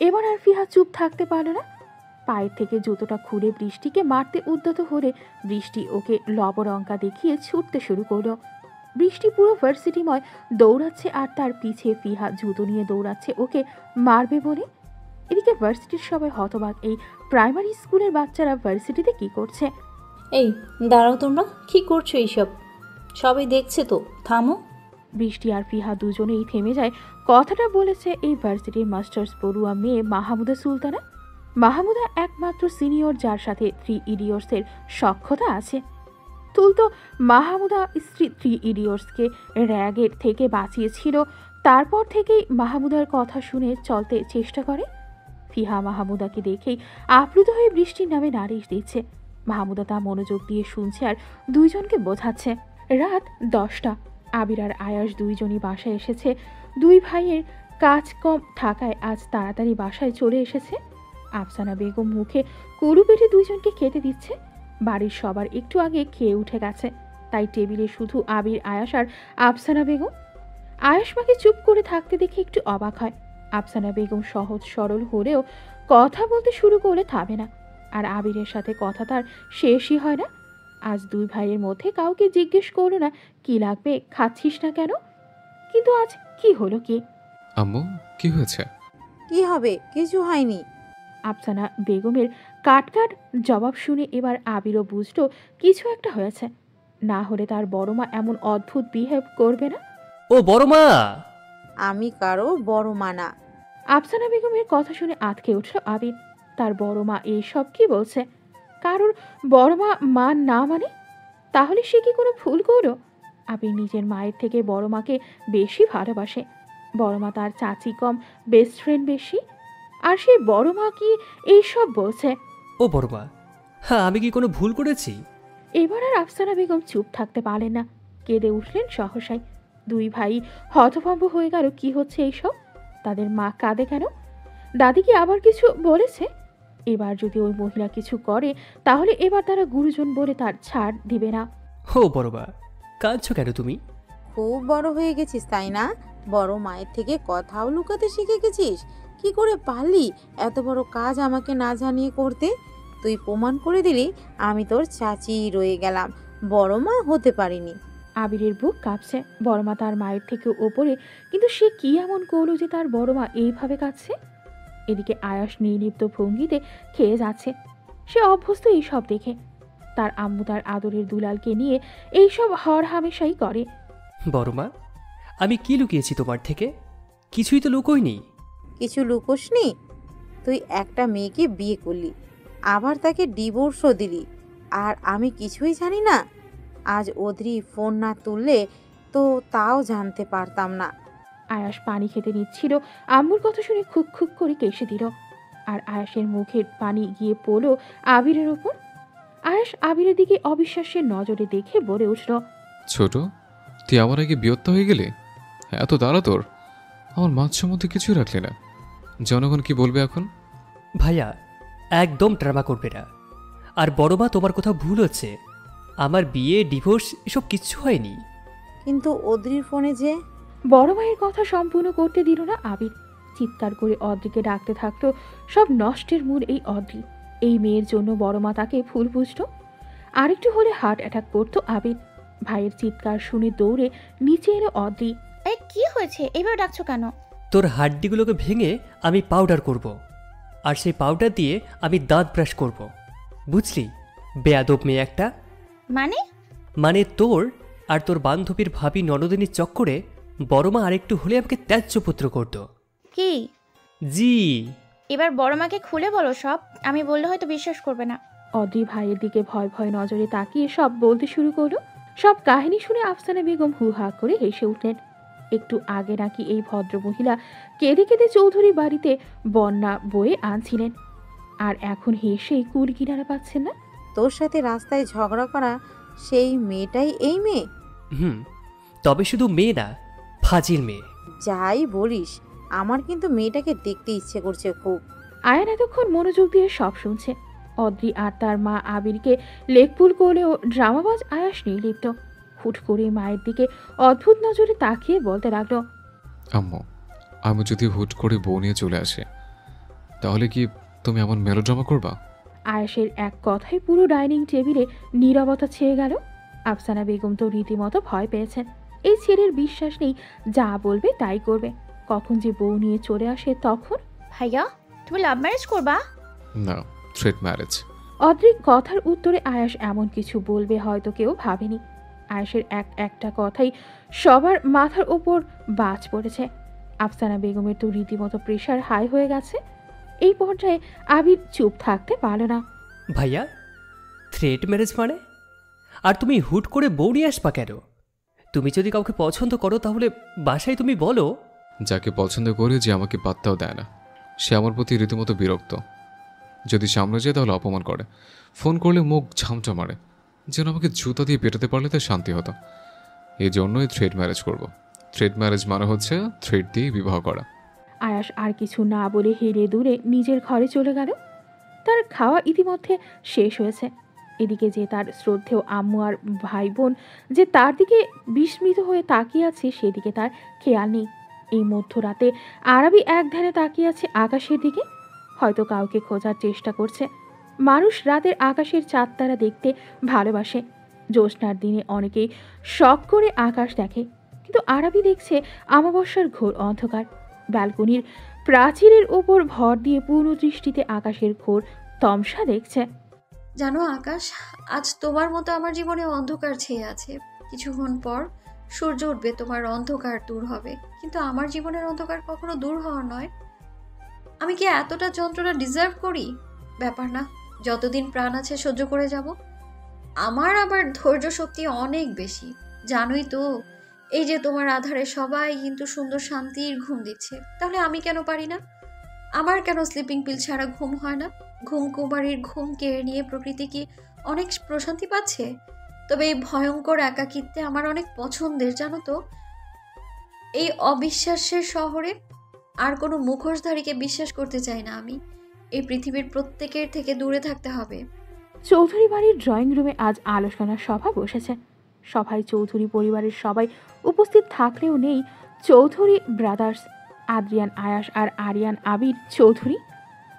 এবার আর ফিহা চুপ থাকতে পারল না। পায়ের থেকে জুতোটা খুঁড়ে বৃষ্টিকে মারতে উদ্যত হলে বৃষ্টি ওকে লবরঙ্কা দেখিয়ে ছুটতে শুরু করলো। বৃষ্টি পুরো ভার্সিটিময় দৌড়াচ্ছে আর তার পিছে ফিহা জুতো নিয়ে দৌড়াচ্ছে ওকে মারবে বলে। এদিকে ভার্সিটির সবাই হতবাক, এই প্রাইমারি স্কুলের বাচ্চারা ভার্সিটিতে কি করছে। এই দাঁড়াও, তোমরা কি করছো এইসব? সবাই দেখছে তো, থামো। বৃষ্টি আর ফিহা দুজনেই থেমে যায়। কথাটা বলেছে এই ভার্সিটির মাস্টার্স পড়ুয়া মেয়ে মাহমুদা সুলতানা। মাহমুদা একমাত্র সিনিয়র যার সাথে 3 ইডিয়টসের সখ্যতা আছে। তুল তো মাহমুদা স্ত্রী 3 ইডিয়টসকে র্যাগের থেকে বাঁচিয়েছিল, তারপর থেকেই মাহমুদার কথা শুনে চলতে চেষ্টা করে। ফিহা মাহমুদাকে দেখেই আপ্লুত হয়ে বৃষ্টির নামে নালিশ দিচ্ছে। মাহমুদা তা মনোযোগ দিয়ে শুনছে আর দুইজনকে বোঝাচ্ছে। রাত 10টা। আবির আর আয়াস দুইজনই বাসায় এসেছে। 2 ভাইয়ের কাজ কম থাকায় আজ তাড়াতাড়ি বাসায় চলে এসেছে। আফসানা বেগম মুখে কুলু পেটে দুইজনকে খেতে দিচ্ছে। বাড়ির সবার একটু আগে খেয়ে উঠে গেছে, তাই টেবিলে শুধু আবির, আয়াস আর আফসানা বেগম। আয়াস মাকে চুপ করে থাকতে দেখে একটু অবাক হয়। আফসানা বেগম সহজ সরল হলেও কথা বলতে শুরু করলে থামে না, আর আবিরের সাথে কথা তার শেষই হয় না। আজ 2 ভাইয়ের মধ্যে কাউকে জিজ্ঞেস করলো না কি লাগবে, খাচ্ছিস না কেন। কিন্তু আজ কি হলো কি? আম্মু, কি হয়েছে? কি হবে? কিছু হয়নি। আফসানা বেগমের কাটকাট জবাব শুনে এবার আবিরও বুঝলো কিছু একটা হয়েছে, না হলে তার বড় মা এমন অদ্ভুত বিহেভ করবে না। ও বড় মা! আমি কারো বড় মা না। আফসানা বেগমের কথা শুনে আঁতকে উঠল আবির। তার বড় মা এইসব কি বলছে? কারোর বড় মা মা না মানে? তাহলে সে কি কোনো ভুল করলো? আবির নিজের মায়ের থেকে বড় মাকে বেশি ভালোবাসে। বড় মা তার চাচি কম, বেস্ট ফ্রেন্ড বেশি। আর সেই বড় মা কি এইসব বলছে? ও বড় মা, হ্যাঁ আমি কি কোনো ভুল করেছি? এবার আর আফসানা বেগম চুপ থাকতে পারলেন না, কেঁদে উঠলেন সহসাই। 2 ভাই হতভম্ব হয়ে গেল, কি হচ্ছে এইসব? তাদের মা কাঁদে কেন? দাদি কি আবার কিছু বলেছে? এবার যদি ওই মহিলা কিছু করে তাহলে এবার তারা গুরুজন বলে তার ছাড় দিবে না। ও বড় মা, কাঁদছো কেন তুমি? খুব বড় হয়ে গেছিস তাই না? বড় মায়ের থেকে কথাও লুকাতে শিখে গেছিস? কি করে পারলি এত বড় কাজ আমাকে না জানিয়ে করতে? তুই প্রমাণ করে দিলি আমি তোর চাচি রয়ে গেলাম, বড় মা হতে পারিনি। আবিরের বুক কাঁপছে। বড় মা তার মায়ের থেকে ওপরে, কিন্তু সে কি এমন করলো যে তার বড় মা এইভাবে কাঁদছে? এদিকে আয়াস নির্লিপ্ত ভঙ্গিতে খেয়ে যাচ্ছে। সে অভ্যস্ত এইসব দেখে। তার আম্মু তার আদরের দুলালকে নিয়ে এইসব হর হামেশাই করে। বড় মা, আমি কি লুকিয়েছি তোমার থেকে? কিছুই তো লুকোইনি। কিছু লুকোসনি? তুই একটা মেয়েকে বিয়ে করলি, আবার তাকে ডিভোর্সও দিলি, আর আমি কিছুই জানি না? আজ অদ্রি ফোন না তুললে তো তাও জানতে পারতাম না। আয়াস পানি খেতে নিচ্ছিল, আম্মুর কথা শুনে খুক খুক করে কেসে দিল। আর আয়াসের মুখের পানি গিয়ে পড়ল আবিরের ওপর। আয়াস আবিরের দিকে অবিশ্বাসের নজরে দেখে বলে উঠল, ছোট, তুই আমার আগে বিয়ত্ত হয়ে গেলি? এত তাড়া তোর? আমার মাছ মধ্যে কিছুই রাখলি না। জনগণ কি বলবে এখন? ভাইয়া, একদম ড্রামা করবে না। আর বড় মা, তোমার কোথাও ভুল হচ্ছে। আমার বিয়ে, ডিভোর্স এসব কিচ্ছু হয়নি। কিন্তু অদ্রির ফোনে যে বড় মায়ের কথা সম্পূর্ণ করতে দিল না আবির। চিৎকার করে অদ্রিকে ডাকতে থাকলো। সব নষ্টের মূল এই অদ্রি। এই মেয়ের জন্য বড় মা তাকে ভুল বুঝল। আরেকটু হলে হার্ট অ্যাটাক করতো আবির। ভাইয়ের চিৎকার শুনে দৌড়ে নিচে এলো অদ্রি। এই কি হয়েছে, এবার ডাকছো কেন? তোর হাড্ডিগুলোকে ভেঙে আমি পাউডার করব। আর সেই পাউডার দিয়ে আমি দাঁত ব্রাশ করব। বুঝলি বেয়াদব মেয়ে একটা। মানে? মানে তোর আর তোর বান্ধবীর ভাবি ননদিনীর চক্করে বড় মা আরেকটু হলে আমাকে ত্যায্যপুত্র করতো। কি? জি। এবার বড় মাকে খুলে বলো সব, আমি বললে হয়তো বিশ্বাস করবে না। অদ্রি ভাইয়ের দিকে ভয় ভয় নজরে তাকিয়ে সব বলতে শুরু করলো। সব কাহিনী শুনে আফসানা বেগম হু হা করে হেসে উঠলেন। একটু আগে নাকি এই ভদ্রমহিলা কেঁদে কেঁদে চৌধুরী বাড়িতে বন্যা বয়ে আনছিলেন, আর এখন হেসেই কুল কিনারা পাচ্ছেন না। তোর সাথে রাস্তায় ঝগড়া করা সেই মেয়েটাই এই মেয়ে? তবে শুধু মেয়ে না, ফাজিল মেয়ে। যাই বলিস, আমার কিন্তু মেয়েটাকে দেখতে ইচ্ছে করছে খুব। আয়ান এতক্ষণ মনোযোগ দিয়ে সব শুনছে। অদ্রি আর তার মা আবিরকে লেকপুল করলেও ড্রামাবাজ আয়াস নির্লিপ্ত। হুট করে মায়ের দিকে অদ্ভুত নজরে তাকিয়ে বলতে লাগলো, আম্মু, আমি যদি হুট করে বউ নিয়ে চলে আসে তাহলে কি তুমি এমন মেলোড্রামা করবা? আয়াসের এক কথায় পুরো ডাইনিং টেবিলে নীরবতা ছেয়ে গেল। আফসানা বেগম তো রীতিমতো ভয় পেয়েছেন। এই ছেলের বিশ্বাস নেই, যা বলবে তাই করবে। কখন যে বউ নিয়ে চলে আসে তখন। ভাইয়া, তুমি লাভ ম্যারেজ করবা? না, থ্রেট ম্যারেজ। অদ্রিক কথার উত্তরে আয়াস এমন কিছু বলবে হয়তো কেউ ভাবেনি। আয়াসের একটা কথাই সবার মাথার ওপর বাজ পড়েছে। আফসানা বেগমের তো রীতিমতো প্রেশার হাই হয়ে গেছে। এই পর্যায়ে আবির চুপ থাকতে পারল না। ভাইয়া, থ্রেট ম্যারেজ মানে? আর তুমি হুট করে বউ নিয়ে আসবা কেন? তুমি যদি কাউকে পছন্দ করো তাহলে বাসায় তুমি বলো। যাকে পছন্দ করে যে আমাকে পাত্তাও দেয় না, সে আমার প্রতি রীতিমতো বিরক্ত। যদি সামনে যায় তাহলে অপমান করে, ফোন করলে মুখ ঝামটা মারে, যেন আমাকে জুতা দিয়ে পেটাতে পারলে তার শান্তি হতো। এই জন্যই থ্রেট ম্যারেজ করব। থ্রেট ম্যারেজ মানে হচ্ছে থ্রেট দিয়ে বিবাহ করা। আয়াস আর কিছু না বলে হেরে দূরে নিজের ঘরে চলে গেল। তার খাওয়া ইতিমধ্যে শেষ হয়েছে। এদিকে যে তার শ্রদ্ধেয় আম্মু আর ভাই বোন যে তার দিকে বিস্মিত হয়ে তাকিয়ে আছে সেদিকে তার খেয়াল নেই। এই মধ্যরাতে আরবি এক ধ্যানে তাকিয়ে আছে আকাশের দিকে, হয়তো কাউকে খোঁজার চেষ্টা করছে। মানুষ রাতের আকাশের চাঁদ তারা দেখতে ভালোবাসে। জ্যোৎস্নার দিনে অনেকেই শখ করে আকাশ দেখে, কিন্তু আরবি দেখছে অমাবস্যার ঘোর অন্ধকার। ব্যালকনির প্রাচীরের ওপর ভর দিয়ে পূর্ণ দৃষ্টিতে আকাশের ঘোর তমসা দেখছে। জানো আকাশ, আজ তোমার মতো আমার জীবনে অন্ধকার ছেয়ে আছে। কিছুক্ষণ পর সূর্য উঠবে, তোমার অন্ধকার দূর হবে, কিন্তু আমার জীবনের অন্ধকার কখনো দূর হওয়া নয়। আমি কি এতটা যন্ত্রণা ডিজার্ভ করি? ব্যাপার না, যতদিন প্রাণ আছে সহ্য করে যাব। আমার আবার ধৈর্য শক্তি অনেক বেশি, জানোই তো। এই যে তোমার আধারে সবাই কিন্তু সুন্দর শান্তির ঘুম দিচ্ছে, তাহলে আমি কেন পারি না? আমার কেন স্লিপিং পিল ছাড়া ঘুম হয় না? ঘুম কুমারীর ঘুম কেড়ে নিয়ে প্রকৃতি কি অনেক প্রশান্তি পাচ্ছে? তবে এই ভয়ঙ্কর একাকিত্বে আমার অনেক পছন্দের, জানো তো। এই অবিশ্বাসের শহরে আর কোনো মুখোশধারীকে বিশ্বাস করতে চাই না আমি। এই পৃথিবীর প্রত্যেকের থেকে দূরে থাকতে হবে। চৌধুরী বাড়ির ড্রয়িং রুমে আজ আলোচনার সভা বসেছে। সভায় চৌধুরী পরিবারের সবাই উপস্থিত থাকলেও নেই চৌধুরী ব্রাদার্স, আদ্রিয়ান আয়াস আর আরিয়ান আবির চৌধুরী।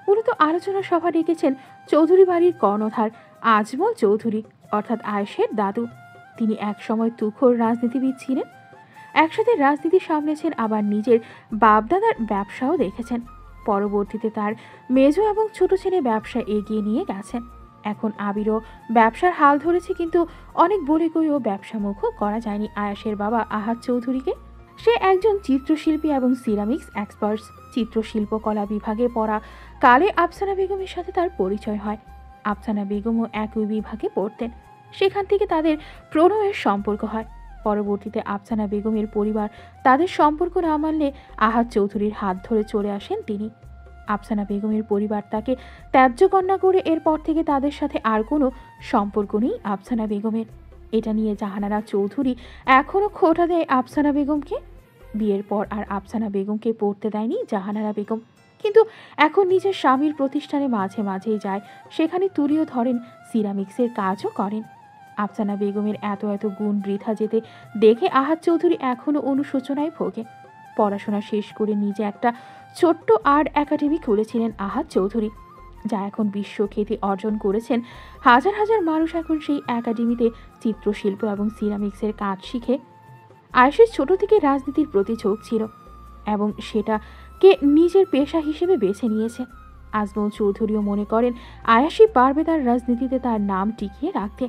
মূলত আলোচনা সভা ডেকেছেন চৌধুরী বাড়ির কর্ণধার আজমল চৌধুরী, অর্থাৎ আয়েশের দাদু। তিনি একসময় তুখোর রাজনীতিবিদ ছিলেন, একসাথে রাজনীতি সামলেছেন, আবার নিজের বাপদাদার ব্যবসাও দেখেছেন। পরবর্তীতে তার মেজো এবং ছোট ছেলে ব্যবসা এগিয়ে নিয়ে গেছেন। এখন আবিরও ব্যবসার হাল ধরেছে, কিন্তু অনেক বলে কইও ব্যবসামুখও করা যায়নি আয়াসের বাবা আহাদ চৌধুরীকে। সে একজন চিত্রশিল্পী এবং সিরামিক্স এক্সপার্টস। চিত্রশিল্পকলা বিভাগে পড়া কালে আফসানা বেগমের সাথে তার পরিচয় হয়। আফসানা বেগমও একই বিভাগে পড়তেন। সেখান থেকে তাদের প্রণয়ের সম্পর্ক হয়। পরবর্তীতে আফসানা বেগমের পরিবার তাদের সম্পর্ক না মানলে আহাদ চৌধুরীর হাত ধরে চলে আসেন তিনি। আফসানা বেগমের পরিবার তাকে ত্যায্য কন্যা করে এরপর থেকে তাদের সাথে আর কোনো সম্পর্ক নেই আফসানা বেগমের। এটা নিয়ে জাহানারা চৌধুরী এখনও খোঁটা দেয় আফসানা বেগমকে। বিয়ের পর আর আফসানা বেগমকে পড়তে দেয়নি জাহানারা বেগম, কিন্তু এখন নিজের স্বামীর প্রতিষ্ঠানে মাঝে মাঝেই যায়, সেখানে তুলিও ধরেন, সিরামিক্সের কাজও করেন। আফসানা বেগমের এত এত গুণ বৃথা যেতে দেখে আহাদ চৌধুরী এখনও অনুশোচনায় ভোগে। পড়াশোনা শেষ করে নিজে একটা ছোট্ট আর্ট একাডেমি খুলেছিলেন আহাদ চৌধুরী, যা এখন বিশ্বখ্যাতি অর্জন করেছেন। হাজার হাজার মানুষ এখন সেই একাডেমিতে চিত্রশিল্প এবং সিরামিক্সের কাজ শিখে। আয়েশের ছোট থেকে রাজনীতির প্রতি ঝোঁক ছিল এবং সেটাকে নিজের পেশা হিসেবে বেছে নিয়েছে। আজমল চৌধুরীও মনে করেন আয়াসই পারবে তার রাজনীতিতে তার নাম টিকিয়ে রাখতে।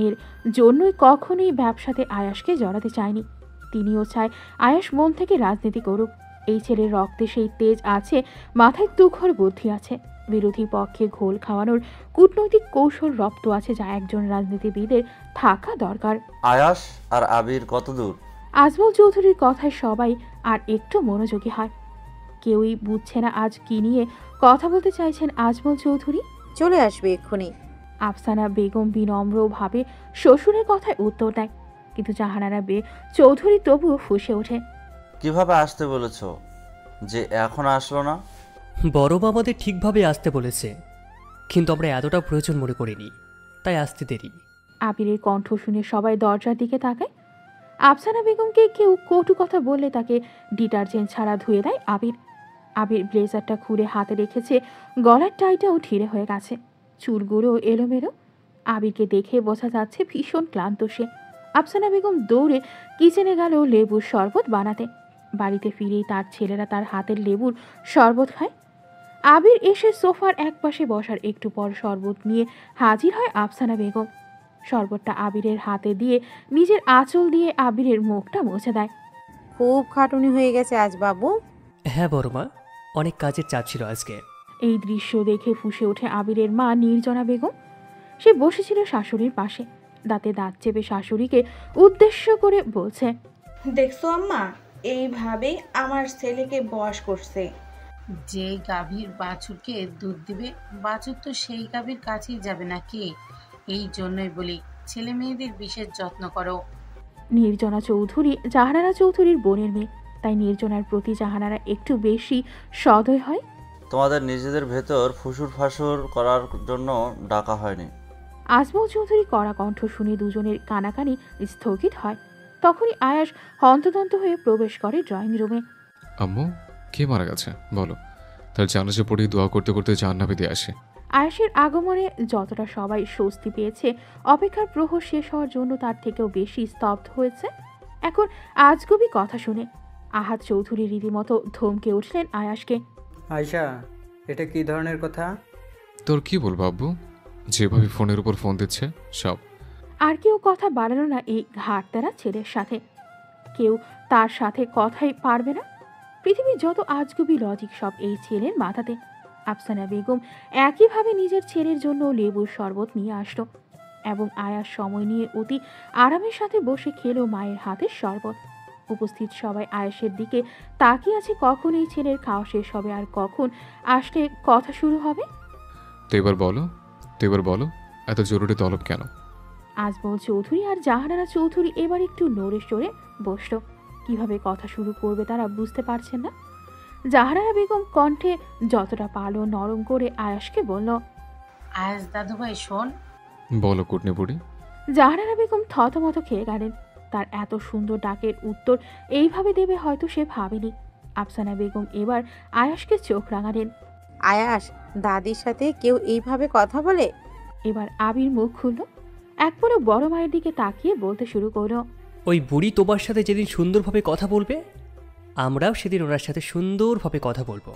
এর জন্যই কখনোই ব্যবসাতে আয়াসকে জড়াতে চায়নি। তিনিও চায় আয়াস মন থেকে রাজনীতি করুক। এই ছেলের রক্তে সেই তেজ আছে, মাথায় তুখর বুদ্ধি আছে, বিরোধী পক্ষে ঘোল খাওয়ানোর কূটনৈতিক কৌশল রপ্ত আছে, যা একজন রাজনীতিবিদের থাকা দরকার। আয়াস আর আবির কত দূর? আজমল চৌধুরীর কথায় সবাই আর একটু মনোযোগী হয়। কেউই বুঝছে না আজ কি নিয়ে কথা বলতে চাইছেন আজমল চৌধুরী। চলে আসবে এক্ষুনি। আফসানা বেগম বিনম্রভাবে শ্বশুরের কথায় উত্তর দেয়, কিন্তু জাহানারা চৌধুরী তবুও ফুঁসে ওঠে। কিভাবে আসতে বলেছ যে এখন আসলো না? বড় মা আমাদের ঠিকভাবে আসতে বলেছে, কিন্তু আমরা এতটা প্রয়োজন মনে করিনি, তাই আসতে দেরি। আবিরের কণ্ঠ শুনে সবাই দরজার দিকে তাকায়। আফসানা বেগমকে কেউ কটু কথা বললে তাকে ডিটারজেন্ট ছাড়া ধুয়ে দেয় আবির। আবির ব্লেজারটা খুলে হাতে রেখেছে, গলার টাইটাও ঢিলে হয়ে গেছে, চুলগুলো এলোমেলো। আবিরকে দেখে বোঝা যাচ্ছে ভীষণ ক্লান্ত সে। আফসানা বেগম দৌড়ে কিচেনে গেল লেবুর শরবত বানাতে। বাড়িতে ফিরেই তার ছেলেরা তার হাতের লেবুর শরবত খায়। আবির এসে সোফার একপাশে বসার একটু পর শরবত নিয়ে হাজির হয় আফসানা বেগম। শরবতটা আবিরের হাতে দিয়ে নিজের আঁচল দিয়ে আবিরের মুখটা মুছে দেয়। খুব খাটুনি হয়ে গেছে আজ বাবু। হ্যাঁ বড় মা, অনেক কাজের চাপ ছিল আজকে। এই দৃশ্য দেখে ফুঁসে ওঠে আবিরের মা নির্জনা বেগম। সে বসেছিল শাশুড়ির পাশে, দাঁতে দাঁত চেপে শাশুড়িকে উদ্দেশ্য করে বলছে, দেখছো আম্মা, এইভাবেই আমার ছেলেকে বশ করছে। যে গাভীর বাছুরকে দুধ দিবে, বাছুর তো সেই গাভীর কাছেই যাবে নাকি? এই জন্যই বলি ছেলে মেয়েদের বিশেষ যত্ন করো। নির্জনা চৌধুরী জাহানারা চৌধুরীর বোনের মেয়ে, তাই নির্জনার প্রতি জাহানারা একটু বেশি সদয় হয়। তোমাদের নিজেদের ভেতর ফুসুর ফাসুর করার জন্য ডাকা হয়নি। আজমল চৌধুরী কড়া কণ্ঠ শুনে দুজনের কানাকানি স্থগিত হয়। তখনই আয়াস হন্তদন্ত হয়ে প্রবেশ করে ড্রয়িং রুমে। আম্মু, কে মারা গেছে বলো? তার জানাজা পড়ে দোয়া করতে করতে জান্নাতে দিয়ে আসে। আয়েশের আগমনে যতটা সবাই স্বস্তি পেয়েছে, অপেক্ষার প্রহর শেষ হওয়ার জন্য তার থেকেও বেশি স্তব্ধ হয়েছে এখন আজগুবি কথা শুনে। আহাদ চৌধুরী রীতিমতো ধমকে উঠলেন আয়াসকে। আয়শা, এটা কি ধরনের কথা? তোর কি বলবো আব্বু, যেভাবে ফোনের উপর ফোন দিচ্ছে সব। আর কেউ কথা বাড়ালো না এই ঘাটতারা ছেলের সাথে। কেউ তার সাথে কথাই পারবে না। পৃথিবীর যত আজগুবি লজিক সব এই ছেলের মাথাতে। আফসানা বেগম একইভাবে নিজের ছেলের জন্য লেবুর শরবত নিয়ে আসলো এবং আয়াস সময় নিয়ে অতি আরামের সাথে বসে খেলো মায়ের হাতের শরবত। উপস্থিত সবাই আয়েশের দিকে তাকিয়ে আছে, কখন এই ছেলের খাওয়া শেষ হবে আর কখন আসলে কথা শুরু হবে। তো এবার বলো এত জরুরি তলব কেন? আজমল চৌধুরী আর জাহানারা চৌধুরী এবার একটু নড়ে সরে বসলো। কিভাবে কথা শুরু করবে তারা বুঝতে পারছেন না। জাহানারা বেগম কণ্ঠে যতটা পারল নরম করে আয়াসকে বলল, আয়াস দাদুভাই শোন। বলো কুটনি বুড়ি। জাহানারা বেগম থতমত খেয়ে গেলেন। তার এত সুন্দর ডাকের উত্তর এইভাবে দেবে হয়তো সে ভাবেনি। আফসানা বেগম এবার আয়াসকে চোখ রাঙালেন। আয়াস, দাদির সাথে কেউ এইভাবে কথা বলে? এবার আবির মুখ খুলল, এক পরে বড় মায়ের দিকে তাকিয়ে বলতে শুরু করলো, ওই বুড়ি তোমার সাথে যেদিন সুন্দরভাবে কথা বলবে, আমরাও সেদিন ওনার সাথে সুন্দরভাবে কথা বলবো,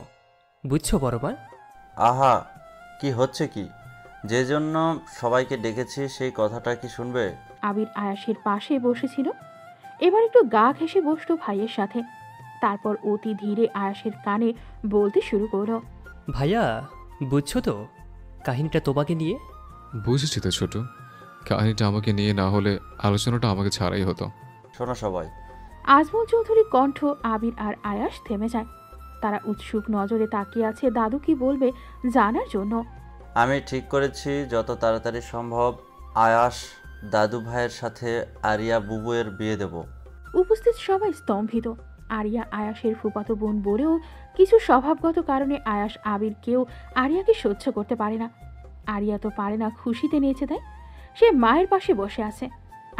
বুঝছো বড় মা? আহা, কি হচ্ছে কি? যে জন্য সবাইকে ডেকেছি সেই কথাটা কি শুনবে? আবির আয়াসের পাশে বসেছিল, এবার একটু গা ঘেঁষে বসলো ভাইয়ের সাথে। তারপর অতি ধীরে আয়াসের কানে বলতে শুরু করলো, ভাইয়া বুঝছো তো কাহিনীটা তোমাকে নিয়ে? বুঝেছি তো ছোট, কাহিনীটা আমাকে নিয়ে না হলে আলোচনাটা আমাকে ছাড়াই হতো। শোনো সবাই। আজমল চৌধুরী কণ্ঠ আবির আর আয়াস থেমে যায়। তারা উৎসুক নজরে তাকিয়ে আছে দাদু কি বলবে জানার জন্য। আমি ঠিক করেছি যত তাড়াতাড়ি সম্ভব আয়াস দাদু ভাইয়ের সাথে আরিয়া বুবুয়ের বিয়ে দেব। উপস্থিত সবাই স্তম্ভিত। আরিয়া আয়াসের ফুফাতো বোন বলেও কিছু স্বভাবগত কারণে আয়াস আবির কেউ আরিয়াকে সহ্য করতে পারে না। আরিয়া তো পারে না খুশিতে নেচে দেয়, সে মায়ের পাশে বসে আছে।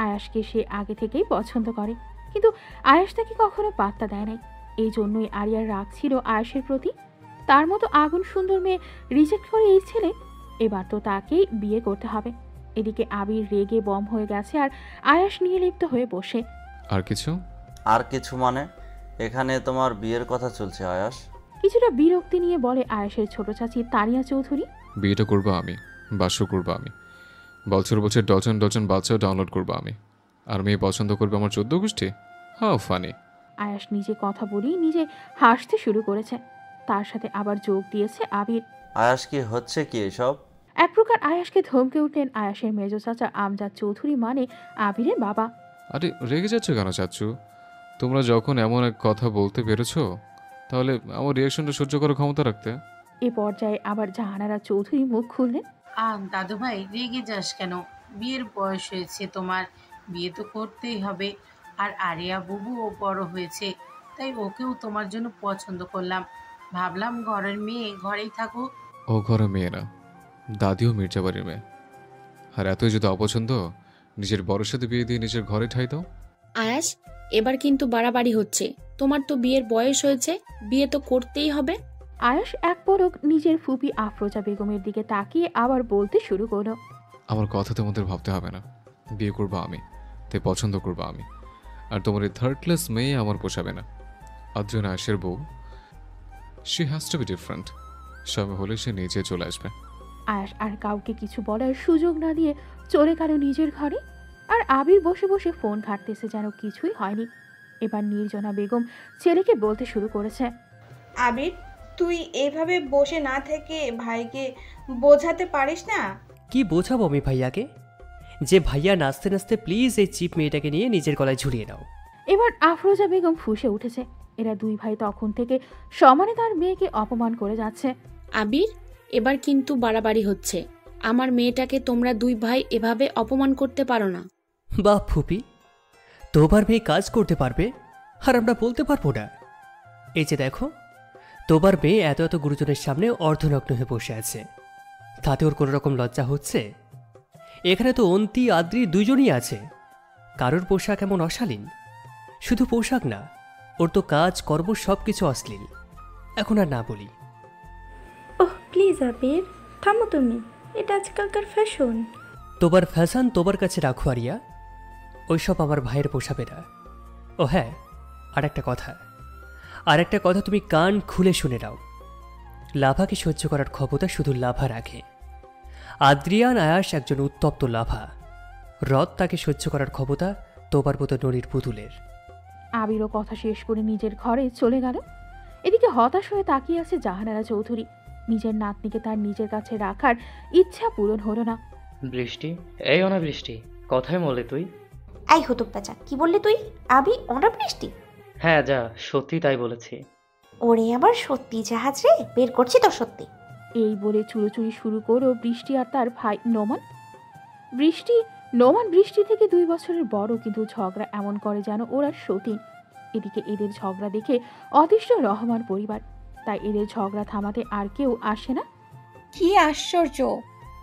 আয়াসকে সে আগে থেকেই পছন্দ করে, কিন্তু আয়াস তাকে কখনো পাত্তা দেয় নাই। এই জন্যই আরিয়ার রাগ ছিল আয়াসের প্রতি। তার মতো আগুন সুন্দর মেয়ে রিজেক্ট করে এই ছেলে, এবার তো তাকেই বিয়ে করতে হবে। এদিকে আবির রেগে বম হয়ে গেছে আর আয়াস নির্লিপ্ত হয়ে বসে। আর কিছু? আর কিছু মানে? এখানে তোমার বিয়ের কথা চলছে আয়াস। কিছুটা বিরক্তি নিয়ে বলে আয়াসের ছোট চাচি তানিয়া চৌধুরী। বিয়েটা করবো আমি, বাসও করবো আমি, বছর বছর ডজন ডজন বাচ্চাও ডাউনলোড করবো আমি, আর মেয়ে পছন্দ করবে আমার 14 গোষ্ঠী। How funny. আয়াস নিজে কথা বলেই নিজে হাসতে শুরু করেছে। তার সাথে আবার যোগ দিয়েছে আবির। আয়াস কি হচ্ছে কি এসব? এক প্রকার আয়াসকে ধমকে উঠলেন আয়াসের মেজ চাচা আমজাদ চৌধুরী, মানে আবিরের বাবা। আরে রেগে যাচ্ছ কেন চাচ্ছু? তোমরা যখন এমন এক কথা বলতে পেরেছো, তাহলে আমার রিয়াকশনটা সহ্য করার ক্ষমতা রাখতে। এ পর্যায়ে আবার জাহানারা চৌধুরী মুখ খুললেন। দাদু ভাই রেগে যাস কেন? বিয়ের বয়স হয়েছে তোমার, বিয়ে তো করতেই হবে। আর আরিয়া বুবুও বড় হয়েছে, তাই ওকেও তোমার জন্য পছন্দ করলাম। ভাবলাম ঘরের মেয়ে ঘরেই থাকুক। ও ঘরে মেয়ে না, দাদিও মির্জাবাড়ির মেয়ে। আর এতই যদি অপছন্দ, নিজের বড়র সাথে বিয়ে দিয়ে নিজের ঘরে ঠাই দাও। আয়াস, এবার কিন্তু বাড়াবাড়ি হচ্ছে। তোমার তো বিয়ের বয়স হয়েছে, বিয়ে তো করতেই হবে। আয়াস এক পলক নিজের ফুপি আফরোজা বেগমের দিকে তাকিয়ে আবার বলতে শুরু করলো। আমার কথা তোমাদের ভাবতে হবে না, বিয়ে করবো আমি, তাই পছন্দ করবো আমি। আর তোমার এই থার্ড ক্লাস মেয়ে আমার পোষাবে না। আদ্রিয়ান আয়েশের বউ, she has to B different. সময় হলে সে নিজে চলে আসবে। আয়াস আর কাউকে কিছু বলার সুযোগ না দিয়ে চলে গেল নিজের ঘরে। আর আবির বসে বসে ফোন ঘাঁটতেছে, যেন কিছুই হয়নি। এবার নির্জনা বেগম ছেলেকে বলতে শুরু করেছে। আবির, তুই এভাবে বসে না থেকে ভাইকে বোঝাতে পারিস না? কি বোঝাবো আমি ভাইয়াকে? যে ভাইয়া নাচতে নাচতে প্লিজ এই চিপ মেয়েটাকে নিয়ে নিজের গলায় ঝুলিয়ে নাও। এবার আফরোজা বেগম ফুঁসে উঠেছে। এরা দুই ভাই তখন থেকে সমানে তার মেয়েকে অপমান করে যাচ্ছে। আবির, এবার কিন্তু বাড়াবাড়ি হচ্ছে। আমার মেয়েটাকে তোমরা দুই ভাই এভাবে অপমান করতে পারো না। বাহ ফুপি, তোমার মেয়ে কাজ করতে পারবে আর আমরা বলতে পারবো না? এই যে দেখো, তোমার মেয়ে এত এত গুরুজনের সামনে অর্ধনগ্ন হয়ে বসে আছে, তাতে ওর কোনো রকম লজ্জা হচ্ছে? এখানে তো অন্তি আদ্রি দুইজনই আছে। কারোর পোশাক এমন অশালীন? শুধু পোশাক না, ওর তো কাজ কর্ম সব কিছু অশ্লীল। এখন আর না বলি। ওহ প্লিজ আবির, থামো তুমি, এটা আজকালকার ফ্যাশন। তোমার ফ্যাশন তোমার কাছে রাখো আরিয়া, ওইসব আমার ভাইয়ের পোষাবে না। ও হ্যাঁ, আর একটা কথা তুমি কান খুলে শুনে নাও। লাভাকে সহ্য করার ক্ষমতা শুধু লাভা রাখে। আদ্রিয়ান আয়াস একজন উত্তপ্ত লাভা, হ্রদ তাকে সহ্য করার ক্ষমতা তোমার মতো ননির পুতুলের। আবিরও কথা শেষ করে নিজের ঘরে চলে গেল। এদিকে হতাশ হয়ে তাকিয়ে আছে জাহানারা চৌধুরী। নিজের নাতনিকে তার নিজের কাছে রাখার ইচ্ছা পূরণ হলো না। বৃষ্টি, এই অনাবৃষ্টি, কথায় বললে তুই? এই হতো পেঁচা, কি বললি তুই? আবি অনাবৃষ্টি? হ্যাঁ যা, সত্যি তাই বলেছি। ওরে আবার সত্যি জাহাজ রে, বের করছি তো সত্যি। এই বলে চুরোচুরি শুরু করো বৃষ্টি আর তার ভাই নোমান। নোমান বৃষ্টি থেকে 2 বছরের বড়, কিন্তু ঝগড়া এমন করে যেন ওরা সতীন। এদিকে এদের ঝগড়া দেখে অতিষ্ঠ রহমান পরিবার, তাই এদের ঝগড়া থামাতে আর কেউ আসে না। কি আশ্চর্য,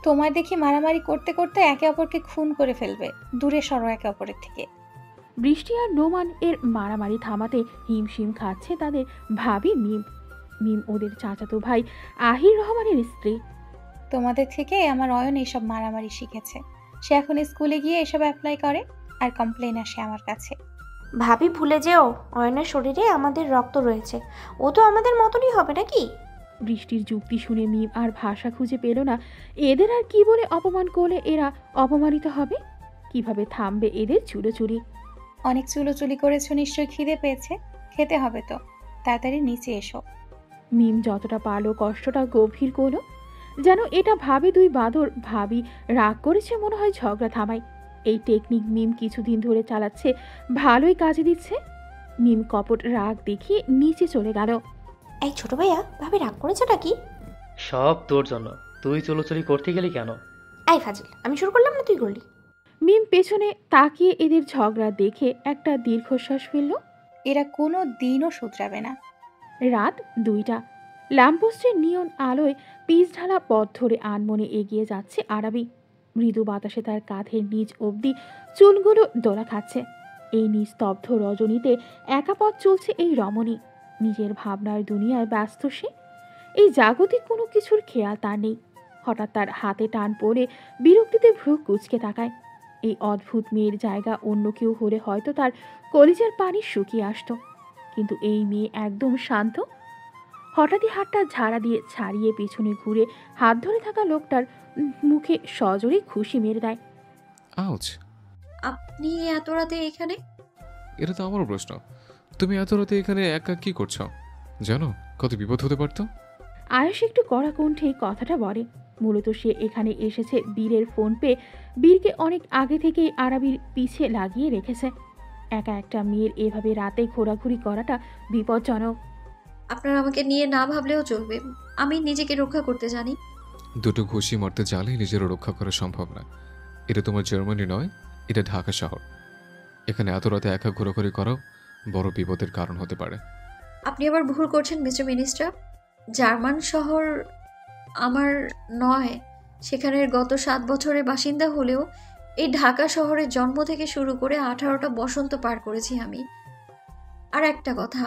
তোমায় দেখি মারামারি করতে করতে একে অপরকে খুন করে ফেলবে। দূরে সরো একে অপরের থেকে। বৃষ্টি আর নোমান এর মারামারি থামাতে হিমশিম খাচ্ছে তাদের ভাবি মিম। মিম ওদের চাচাতো ভাই আহির রহমানের স্ত্রী। তোমাদের থেকে আমার অয়ন এইসব মারামারি শিখেছে। সে এখন স্কুলে গিয়ে এসব অ্যাপ্লাই করে আর কমপ্লেন আসে আমার কাছে। ভাবি ভুলে যেও, অয়নের শরীরে আমাদের রক্ত রয়েছে, ও তো আমাদের মতনই হবে নাকি? বৃষ্টির যুক্তি শুনে মিম আর ভাষা খুঁজে পেল না এদের আর কি বলে অপমান করলে এরা অপমানিত হবে। কিভাবে থামবে এদের চুলোচুরি? অনেক চুলোচুলি করেছো নিশ্চয়ই, খিদে পেয়েছে, খেতে হবে তো, তাড়াতাড়ি নিচে এসো। মিম যতটা পারলো কষ্টটা গভীর করলো, যেন এটা ভাবে দুই বাদর। ভাবি রাগ করেছে মনে হয় ঝগড়া থামাই। এই টেকনিক মিম কিছুদিন ধরে চালাচ্ছে, ভালোই কাজে দিচ্ছে। মিম কপট রাগ দেখিয়ে নিচে চলে গেল। এই ছোট ভাইয়া, ভাবি রাগ করেছে নাকি? সব তোর জন্য, তুই চলোচলি করতে গেলি কেন? এই ফাজিল, আমি শুরু করলাম না তুই করলি? মিম পেছনে তাকিয়ে এদের ঝগড়া দেখে একটা দীর্ঘশ্বাস ফেলল। এরা কোনো দিনও শুধরাবে না। রাত 2টা, ল্যাম্পপোস্টের নিয়ন আলোয় পিচ ঢালা পথ ধরে আনমনে এগিয়ে যাচ্ছে আরাবি। মৃদু বাতাসে তার কাঁধের নিচ অবধি চুলগুলো দোলা খাচ্ছে। এই নিস্তব্ধ রজনীতে একা পথ চলছে এই রমণী। নিজের ভাবনার দুনিয়ায় ব্যস্ত সে। এই জাগতিক কোনো কিছুর খেয়াল তার নেই। হঠাৎ তার হাতে টান পড়ে বিরক্তিতে ভ্রু কুঁচকে তাকায়। এই অদ্ভুত মেয়ের জায়গা অন্য কেউ হলে হয়তো তার কলিজার পানি শুকিয়ে আসতো, কিন্তু এই মেয়ে একদম শান্ত। হঠাৎই হাতটা ঝাড়া দিয়ে ছাড়িয়ে পেছনে ঘুরে হাত ধরে থাকা লোকটার মুখে সজোরে খুশি মেরে দেয়। আউচ! আপনি এত রাতে এখানে? এটা তো আমারও প্রশ্ন। তুমি এত রাতে এখানে একা কি করছো? জানো কত বিপদ হতে পারতো। আয়ুষ একটু কড়া কণ্ঠে কথাটা বলে। মূলত সে এখানে এসেছে বীরের ফোন পেয়ে বীরকে অনেক আগে থেকেই আরাবির পিছে লাগিয়ে রেখেছে। একা একটা মেয়ের এভাবে রাতে ঘোরাঘুরি করাটা বিপজ্জনক। আপনার আমাকে নিয়ে না ভাবলেও চলবে, আমি নিজেকে রক্ষা করতে জানি। দুটো ঘুষি মারতে জালে নিজেরও রক্ষা করা সম্ভব না। এটা তোমার জার্মানি নয়, এটা ঢাকা শহর। এখানে এত রাতে একা ঘোরাঘুরি করাও বড় বিপদের কারণ হতে পারে। আপনি আবার ভুল করছেন মিস্টার মিনিস্টার। জার্মান শহর আমার নয়, সেখানের গত 7 বছরের বাসিন্দা হলেও এই ঢাকা শহরের জন্ম থেকে শুরু করে 18টা বসন্ত পার করেছি আমি। আর একটা কথা,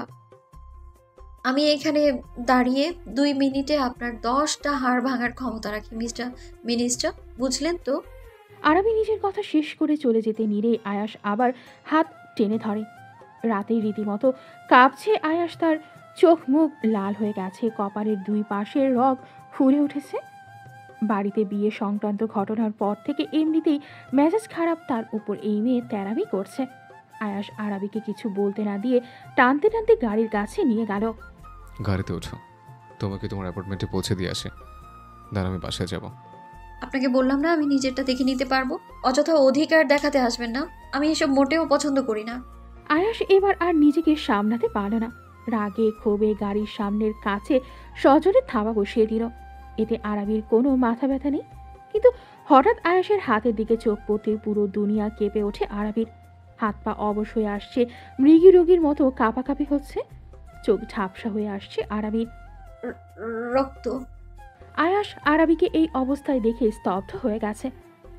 আমি এখানে দাঁড়িয়ে 2 মিনিটে আপনার 10টা হাড় ভাঙার ক্ষমতা রাখি মিস্টার মিনিস্টার, বুঝলেন তো? আরাবি নিজের কথা শেষ করে চলে যেতে নিলেই আয়াস আবার হাত টেনে ধরে। রাতে রীতিমতো কাঁপছে আয়াস, তার চোখ মুখ লাল হয়ে গেছে, কপালের 2 পাশের রগ ফুলে উঠেছে। বাড়িতে বিয়ে সংক্রান্ত ঘটনার পর থেকে এমনিতেই মেজাজ খারাপ, তার উপর এই মেয়ে তেরামি করছে। আয়াস আরাবিকে কিছু বলতে না দিয়ে টানতে টানতে গাড়ির কাছে নিয়ে গেল। গাড়িতে ওঠো, তোমাকে তোমার অ্যাপার্টমেন্টে পৌঁছে দিয়ে আসে। দাঁড়া, আমি বাসায় যাব। আপনাকে বললাম না আমি নিজেরটা দেখে নিতে পারবো। অযথা অধিকার দেখাতে আসবেন না, আমি এসব মোটেও পছন্দ করি না। আয়াস এবার আর নিজেকে সামলাতে পারল না। রাগে ক্ষোভে গাড়ির সামনের কাছে সজোরে থাবা বসিয়ে দিল। এতে আরাবির কোনো মাথা ব্যথা নেই, কিন্তু হঠাৎ আয়াসের হাতের দিকে চোখ পড়তে পুরো দুনিয়া কেঁপে ওঠে আরাবির। হাত পা অবশ হয়ে আসছে, মৃগী রোগীর মতো কাঁপাকাঁপি হচ্ছে, চোখ ঝাপসা হয়ে আসছে আরাবির। রক্ত! আয়াস আরাবিকে এই অবস্থায় দেখে স্তব্ধ হয়ে গেছে।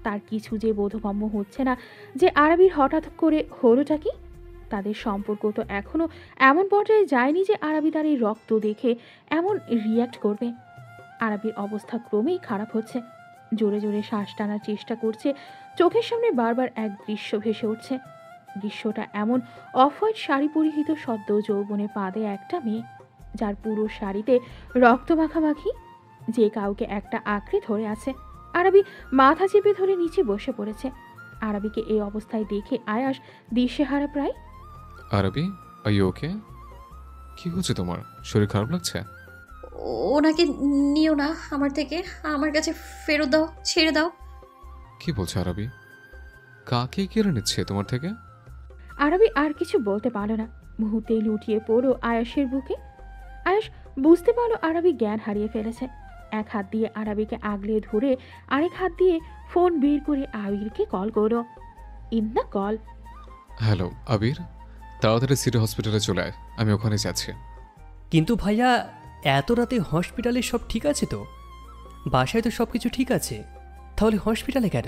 তার কিছু যে বোধগম্য হচ্ছে না যে আরাবির হঠাৎ করে হলোটা কি। তাদের সম্পর্ক তো এখনো এমন পর্যায়ে যায়নি যে আরাবি তার এই রক্ত দেখে এমন রিয়্যাক্ট করবে। আরাবির অবস্থা ক্রমেই খারাপ হচ্ছে, জোরে জোরে শ্বাস টানার চেষ্টা করছে। চোখের সামনে বারবার এক দৃশ্য ভেসে উঠছে। দৃশ্যটা এমন, অফ হোয়াইট শাড়ি পরিহিত সদ্য যৌবনে পা দেয়া একটা মেয়ে, যার পুরো শাড়িতে রক্ত মাখামাখি, যে কাউকে একটা আঁকড়ে ধরে আছে। আরাবি মাথা চেপে ধরে নিচে বসে পড়েছে। আরাবিকে এই অবস্থায় দেখে আয়াস দিশেহারা প্রায়। Arabi, are you okay? কি হচ্ছে তোমার? শরীর খারাপ লাগছে? ওনাকে নিও না আমার থেকে, আমার কাছে ফেরত দাও, ছেড়ে দাও। কি বলছো আরাবি? কাকে কেড়ে নিচ্ছে তোমার থেকে? আরাবি আর কিছু বলতে পারল না, মুহূর্তে লুটিয়ে পড়ল আয়াসের বুকে। আয়াস বুঝতে পারলো আরাবি জ্ঞান হারিয়ে ফেলেছে। এক হাত দিয়ে আরাবিকে আগলে ধরে আরেক হাত দিয়ে ফোন বের করে আবিরকে কল করল। In the call. হ্যালো আবির, তাড়াতাড়ি সিটি হসপিটালে চলে আয়, আমি ওখানে যাচ্ছি। কিন্তু ভাইয়া, এত রাতে হসপিটালে সব ঠিক আছে তো? বাসায় তো সব কিছু ঠিক আছে, তাহলে হসপিটালে কেন?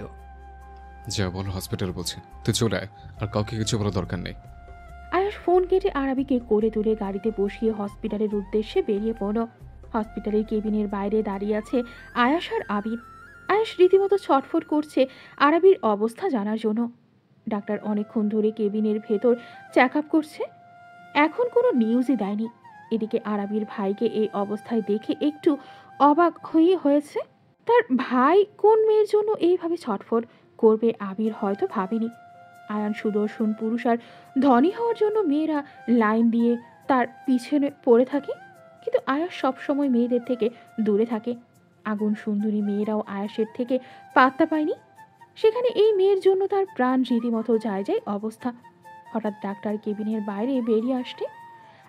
যা বলো হসপিটাল বলছে, তুই চলে আয়, আর কাউকে কিছু বলার দরকার নেই। আয়াস ফোন কেটে আরাবিকে করে তুলে গাড়িতে বসিয়ে হসপিটালের উদ্দেশ্যে বেরিয়ে পড়ল। হসপিটালের কেবিনের বাইরে দাঁড়িয়ে আছে আয়াস আর আবির। আয়াস রীতিমতো ছটফট করছে আরাবির অবস্থা জানার জন্য। ডাক্তার অনেকক্ষণ ধরে কেবিনের ভেতর চেক আপ করছে, এখন কোনো নিউজই দেয়নি। এদিকে আরাবির ভাইকে এই অবস্থায় দেখে একটু অবাক হয়েছে। তার ভাই কোন মেয়ের জন্য এইভাবে ছটফট করবে আবির হয়তো ভাবেনি। আয়ান সুদর্শন পুরুষ আর ধনী হওয়ার জন্য মেয়েরা লাইন দিয়ে তার পিছনে পড়ে থাকে, কিন্তু আয়াস সবসময় মেয়েদের থেকে দূরে থাকে। আগুন সুন্দরী মেয়েরাও আয়াসের থেকে পাত্তা পায়নি, সেখানে এই মেয়ের জন্য তার প্রাণ রীতিমতো যায় যায় অবস্থা। হঠাৎ ডাক্তার কেবিনের বাইরে বেরিয়ে আসতে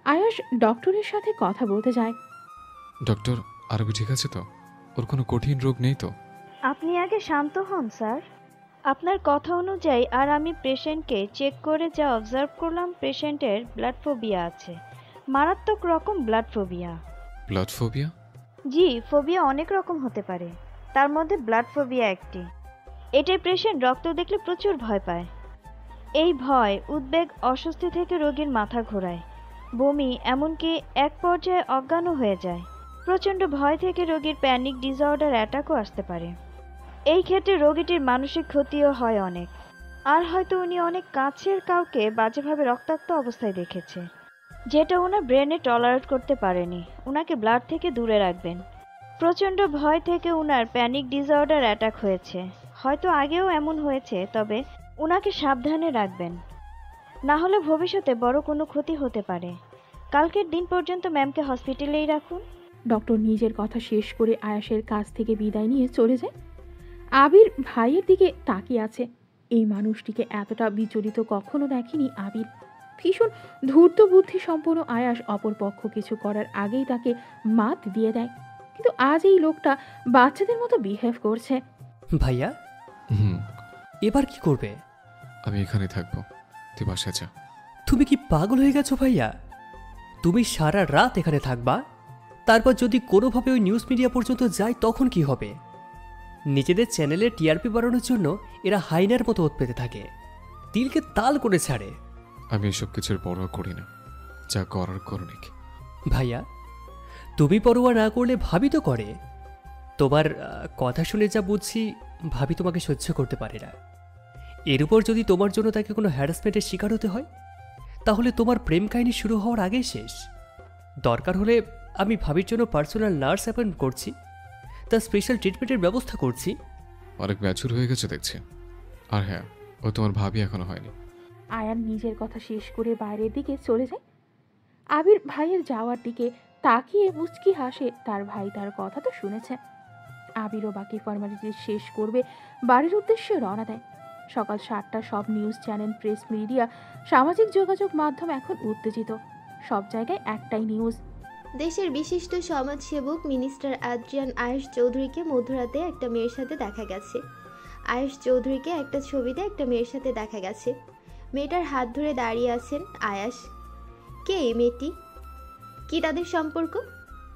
আয়াস ডক্টরের সাথে কথা বলতে যায়। ডক্টর, আরবি ঠিক আছে তো? ওর কোনো কঠিন রোগ নেই তো? আপনি আগে শান্ত হন স্যার। আপনার কথা অনুযায়ী আর আমি পেশেন্টকে চেক করে যা অবজার্ভ করলাম, পেশেন্টের ব্লাড ফোবিয়া আছে, মারাত্মক রকম ব্লাড ফোবিয়া। Blood phobia? জি, ফোবিয়া অনেক রকম হতে পারে, তার মধ্যে ব্লাড ফোবিয়া একটি। এটাই পেশেন্ট রক্ত দেখলে প্রচুর ভয় পায়। এই ভয়, উদ্বেগ, অস্বস্তি থেকে রোগীর মাথা ঘোরায়, বমি, এমনকি এক পর্যায়ে অজ্ঞানও হয়ে যায়। প্রচণ্ড ভয় থেকে রোগীর প্যানিক ডিসঅর্ডার অ্যাটাকও আসতে পারে। এই ক্ষেত্রে রোগীটির মানসিক ক্ষতিও হয় অনেক। আর হয়তো উনি অনেক কাছের কাউকে বাজেভাবে রক্তাক্ত অবস্থায় দেখেছে, যেটা ওনার ব্রেনে টলারেট করতে পারেনি। ওনাকে ব্লাড থেকে দূরে রাখবেন। প্রচণ্ড ভয় থেকে ওনার প্যানিক ডিসঅর্ডার অ্যাটাক হয়েছে, হয়তো আগেও এমন হয়েছে, তবে ওনাকে সাবধানে রাখবেন, না হলে ভবিষ্যতে বড় কোনো ক্ষতি হতে পারে। কালকের দিন পর্যন্ত ম্যামকে হসপিটালেই রাখুন। ডক্টর নিজের কথা শেষ করে আয়াসের কাছ থেকে বিদায় নিয়ে চলে যায়। আবির ভাইয়ের দিকে তাকিয়ে আছে। এই মানুষটিকে এতটা বিচলিত কখনো দেখেনি আবির। ভীষণ ধূর্ত বুদ্ধি সম্পন্ন আয়াস অপরপক্ষ কিছু করার আগেই তাকে মাত দিয়ে দেয়, কিন্তু আজ এই লোকটা বাচ্চাদের মতো বিহেভ করছে। ভাইয়া, এবার কি করবে? আমি এখানে থাকবো, তুই বাসায় যা। তুমি কি পাগল হয়ে গেছো ভাইয়া? তুমি সারা রাত এখানে থাকবা, তারপর যদি কোনোভাবে ওই নিউজ মিডিয়া পর্যন্ত যায় তখন কি হবে? নিজেদের চ্যানেলে টিআরপি বাড়ানোর জন্য এরা হাইনার মতো ওত পেতে থাকে, তিলকে তাল করে ছাড়ে। আমি এসব কিছুর পরোয়া করি না, যা করার করুনিক। ভাইয়া, তুমি পরোয়া না করলে ভাবি তো করে। তোমার কথা শুনে যা বুঝছি, ভাবি তোমাকে সহ্য করতে পারে না। এর উপর যদি তোমার জন্য তাকে কোনো হ্যারাসমেন্টের শিকার হতে হয়, তাহলে তোমার প্রেম কাহিনী শুরু হওয়ার আগেই শেষ। দরকার হলে আমি ভাবির জন্য পার্সোনাল নার্স অ্যাপয়েন্ট করছি, তার স্পেশাল ট্রিটমেন্টের ব্যবস্থা করছি। অনেক ম্যাচুর হয়ে গেছে দেখছি। আর হ্যাঁ, ও তোমার ভাবি এখনো হয়নি। আয়ান নিজের কথা শেষ করে বাইরের দিকে চলে যায়। আবির ভাইয়ের যাওয়ার দিকে তাকিয়ে মুচকি হাসে। তার ভাই তার কথা তো শুনেছে। আবিরও বাকি ফর্মালিটি শেষ করবে, বাড়ির উদ্দেশ্যে রওনা দেয়। সকাল 7টা। সব নিউজ চ্যানেল, প্রেস মিডিয়া, সামাজিক যোগাযোগ মাধ্যম এখন উত্তেজিত। সব জায়গায় একটাই নিউজ। দেশের বিশিষ্ট সমাজসেবক মিনিস্টার আদ্রিয়ান আয়েশ চৌধুরীকে মধ্যরাতে একটা মেয়ের সাথে দেখা গেছে। আয়েশ চৌধুরীকে একটা ছবিতে একটা মেয়ের সাথে দেখা গেছে। মেয়েটার হাত ধরে দাঁড়িয়ে আছেন আয়াস। কে এই মেয়েটি? কি তাদের সম্পর্ক?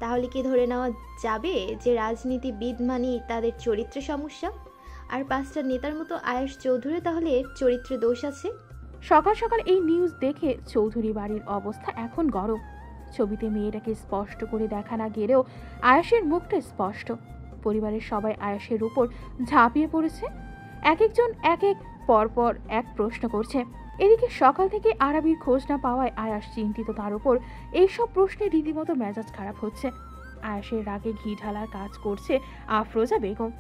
তাহলে কি ধরে নেওয়া যাবে যে রাজনীতিবিদ মানেই তাদের চরিত্র সমস্যা? আর 5টা নেতার মতো আয়েশ চৌধুরী তাহলে চরিত্রে দোষ আছে? সকাল সকাল এই নিউজ দেখে চৌধুরী বাড়ির অবস্থা এখন গরম। ছবিতে মেয়েটাকে স্পষ্ট করে দেখা না গেলেও আয়াসের মুখটা স্পষ্ট। পরিবারের সবাই আয়াসের উপর ঝাঁপিয়ে পড়েছে। এক একজন এক এক পরপর এক প্রশ্ন করছে। এদিকে সকাল থেকে আরাবির খোঁজ না পাওয়ায় আয়াস চিন্তিত। তার উপর এইসব প্রশ্নে রীতিমতো মেজাজ খারাপ হচ্ছে। আয়াসের রাগে ঘি ঢালার কাজ করছে আফরোজা বেগম।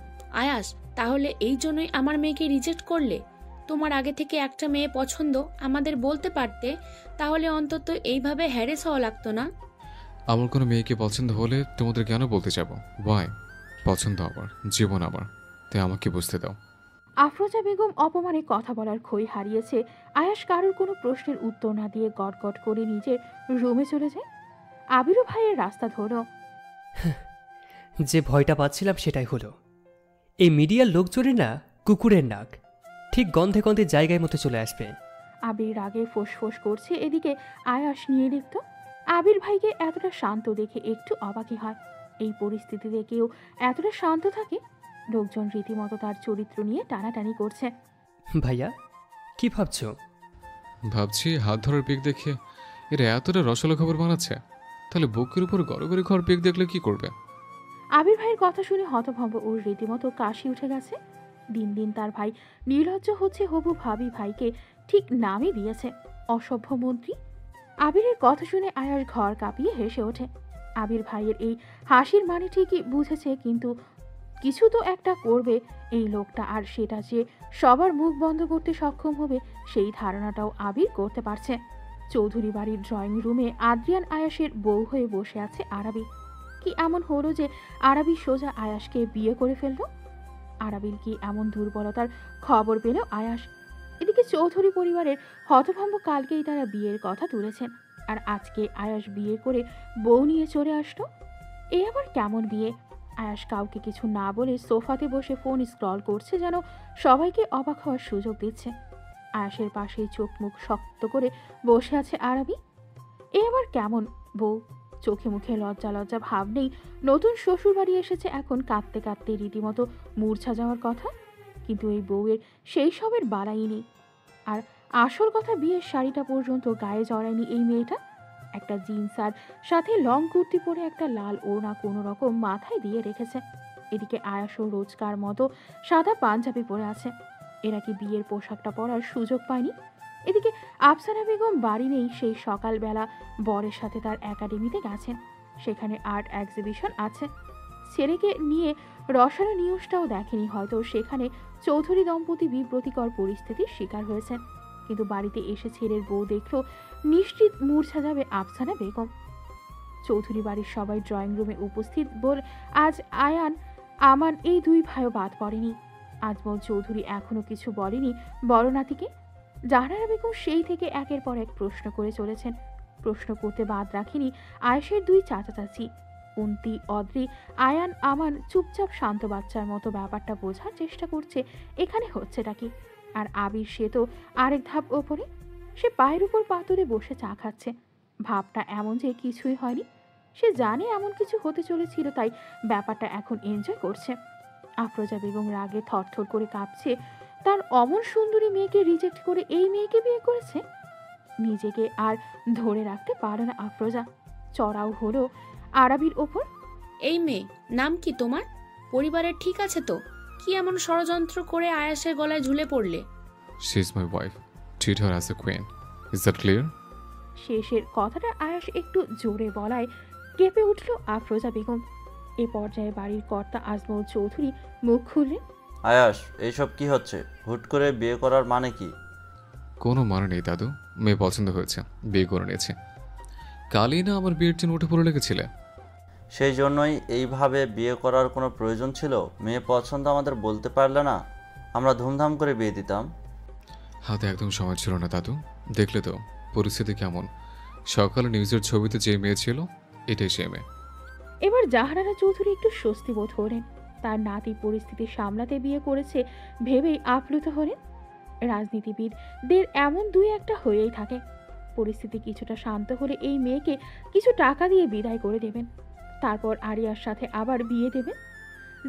আয়াস, তাহলে এই জন্যই আমার মেয়েকে রিজেক্ট করলে? তোমার আগে থেকে একটা মেয়ে পছন্দ, আমাদের বলতে পারতে, তাহলে অন্তত এইভাবে হ্যারেস হওয়া লাগতো না। আমার কোনো মেয়েকে পছন্দ হলে তোমাদের কেন বলতে যাবো? ওয়াই? পছন্দ আমার, জীবন আমার, তাই আমাকে বুঝতে দাও। আফরোজা বেগম অপমানে কথা বলার খই হারিয়েছে। আয়াস কারোর কোনো প্রশ্নের উত্তর না দিয়ে গটগট করে নিজের রুমে চলে যায়। আবিরও ভাইয়ের রাস্তা ধরো। যে ভয়টা পাচ্ছিলাম সেটাই হলো। এই মিডিয়ার লোকজনের না কুকুরের নাক, ঠিক গন্ধে গন্ধে জায়গায় মতো চলে আসবে। আবির রাগে ফোঁস করছে। এদিকে আয়াস নিয়ে লিপ্ত। আবির ভাইকে এতটা শান্ত দেখে একটু অবাকই হয়। এই পরিস্থিতিতে কেউ এতটা শান্ত থাকে? লোকজন রীতিমতো তার চরিত্র নিয়ে টানাটানি করছে। ভাইয়া, কি ভাবছ? ভাবছি হাত ধরার পিক দেখে এরা এতটা রসলা খবর বানাচ্ছে, তাহলে বুকের উপর গড়গড়ি ঘর পিক দেখলে কি করবে? আবির ভাইয়ের কথা শুনে হতভম্ব ওর রীতিমতো কাশি উঠে গেছে। দিন দিন তার ভাই নির্লজ্জ হচ্ছে। হবু ভাবি ভাইকে ঠিক নামই দিয়েছে, অসভ্য মন্ত্রী। আবিরের কথা শুনে আয়াস ঘর কাঁপিয়ে হেসে ওঠে। আবির ভাইয়ের এই হাসির মানে ঠিকই বুঝেছে, কিন্তু কিছু তো একটা করবে এই লোকটা, আর সেটা যে সবার মুখ বন্ধ করতে সক্ষম হবে সেই ধারণাটাও আবির করতে পারছে। চৌধুরী বাড়ির ড্রয়িং রুমে আদ্রিয়ান আয়াসের বউ হয়ে বসে আছে আরাবি। কি এমন হলো যে আরাবি সোজা আয়াসকে বিয়ে করে ফেলল? আরাবির কি এমন দুর্বলতার খবর পেল আয়াস? এদিকে চৌধুরী পরিবারের হতভম্ব। কালকেই তারা বিয়ের কথা তুলেছেন, আর আজকে আয়াস বিয়ে করে বউ নিয়ে চলে আসলো। এ আবার কেমন বিয়ে? আয়াস কাউকে কিছু না বলে সোফাতে বসে ফোন স্ক্রল করছে, যেন সবাইকে অবাক হওয়ার সুযোগ দিচ্ছে। আয়াসের পাশে চোখ মুখ শক্ত করে বসে আছে আরাবি। এ আবার কেমন বউ? চোখে মুখে লজ্জা লজ্জা ভাব নেই। নতুন শ্বশুর বাড়ি এসেছে, এখন কাঁদতে কাঁদতে রীতিমতো মূর্ছা যাওয়ার কথা। কিন্তু এই বউয়ের সেই সবের বালাই নেই। আর আসল কথা, বিয়ের শাড়িটা পর্যন্ত গায়ে জড়ায়নি এই মেয়েটা। একটা জিন্স আর সাথে লং কুর্তি পরে একটা লাল ওড়না কোনো রকম মাথায় দিয়ে রেখেছে। এদিকে আয়াসও রোজকার মতো সাদা পাঞ্জাবি পরে আছে। এরা কি বিয়ের পোশাকটা পরার সুযোগ পায়নি? এদিকে আফসানা বেগম বাড়ি নেই, সেই সকালবেলা বরের সাথে তার একাডেমিতে গেছেন। সেখানে আর্ট এক্সিবিশন আছে। ছেলেকে নিয়ে রসালো নিউজটাও দেখেনি, হয়তো সেখানে চৌধুরী দম্পতি বিব্রতিকর পরিস্থিতির শিকার হয়েছেন। কিন্তু বাড়িতে এসে ছেলের বউ দেখলো নিশ্চিত মূর্ছা যাবে আফসানা বেগম। চৌধুরী বাড়ির সবাই ড্রয়িং রুমে উপস্থিত বল আজ আয়ান আমান এই দুই ভাইও বাদ পড়েনি। আজমল চৌধুরী এখনো কিছু বলেনি বড় নাতিকে। জাহানারা বেগম সেই থেকে একের পর এক প্রশ্ন করে চলেছেন। প্রশ্ন করতে বাদ রাখেনি আয়েশের দুই চাচা চাচি উন্তি অদ্রি। আয়ান আমান চুপচাপ শান্ত বাচ্চার মতো ব্যাপারটা বোঝার চেষ্টা করছে এখানে হচ্ছেটা কি। আর আবির সে তো আরেক ধাপ ওপরে, সে পায়ের উপর পাতুরে বসে চা খাচ্ছে। ভাবটা এমন যে কিছুই হয়নি, সে জানে এমন কিছু হতে চলেছিল, তাই ব্যাপারটা এখন এনজয় করছে। আফরোজা বেগম রাগে থরথর করে কাঁপছে। তার অমন সুন্দরী মেয়েকে রিজেক্ট করে এই মেয়েকে বিয়ে করেছে। নিজেকে আর ধরে রাখতে পারে না আফরোজা, চড়াও হলো আরাবির ওপর। এই মেয়ে নাম কি তোমার? পরিবারের ঠিক আছে তো? কি এমন ষড়যন্ত্র করে আয়াসের গলায় ঝুলে পড়লে? She is my wife. Treat her as a queen. Is that clear? শেষের কথাটা আয়াস একটু জোরে বলায় কেঁপে উঠল আফরোজা বেগম। এ পর্যায়ে বাড়ির কর্তা আজমল চৌধুরী মুখ খুললেন। আয়াস, এইসব কি হচ্ছে? হুট করে বিয়ে করার মানে কি? কোনো মানে নেই দাদু, মেয়ে পছন্দ হয়েছে, বিয়ে করে নিয়েছে। কালই না আমার বিয়ের জন্য উঠে পড়ে লেগেছিলে। সেই জন্যই এইভাবে বিয়ে করার কোনো প্রয়োজন ছিল? মেয়ে পছন্দ আমাদের বলতে পারলে না, আমরা ধুমধাম করে বিয়ে দিতাম। হাতে একদম সময় ছিল না দাদু, দেখলে তো পরিস্থিতি কেমন। সকালে নিউজের ছবিতে যে মেয়ে ছিল এটাই সে মেয়ে। এবার জাহানারা চৌধুরী একটু স্বস্তি বোধ করেন। তার নাতি পরিস্থিতি সামলাতে বিয়ে করেছে ভেবেই আপ্লুত হলেন। রাজনীতিবিদদের এমন দুই একটা হয়েই থাকে। পরিস্থিতি কিছুটা শান্ত হলে এই মেয়েকে কিছু টাকা দিয়ে বিদায় করে দেবেন, তারপর আরিয়ার সাথে আবার বিয়ে দেবেন।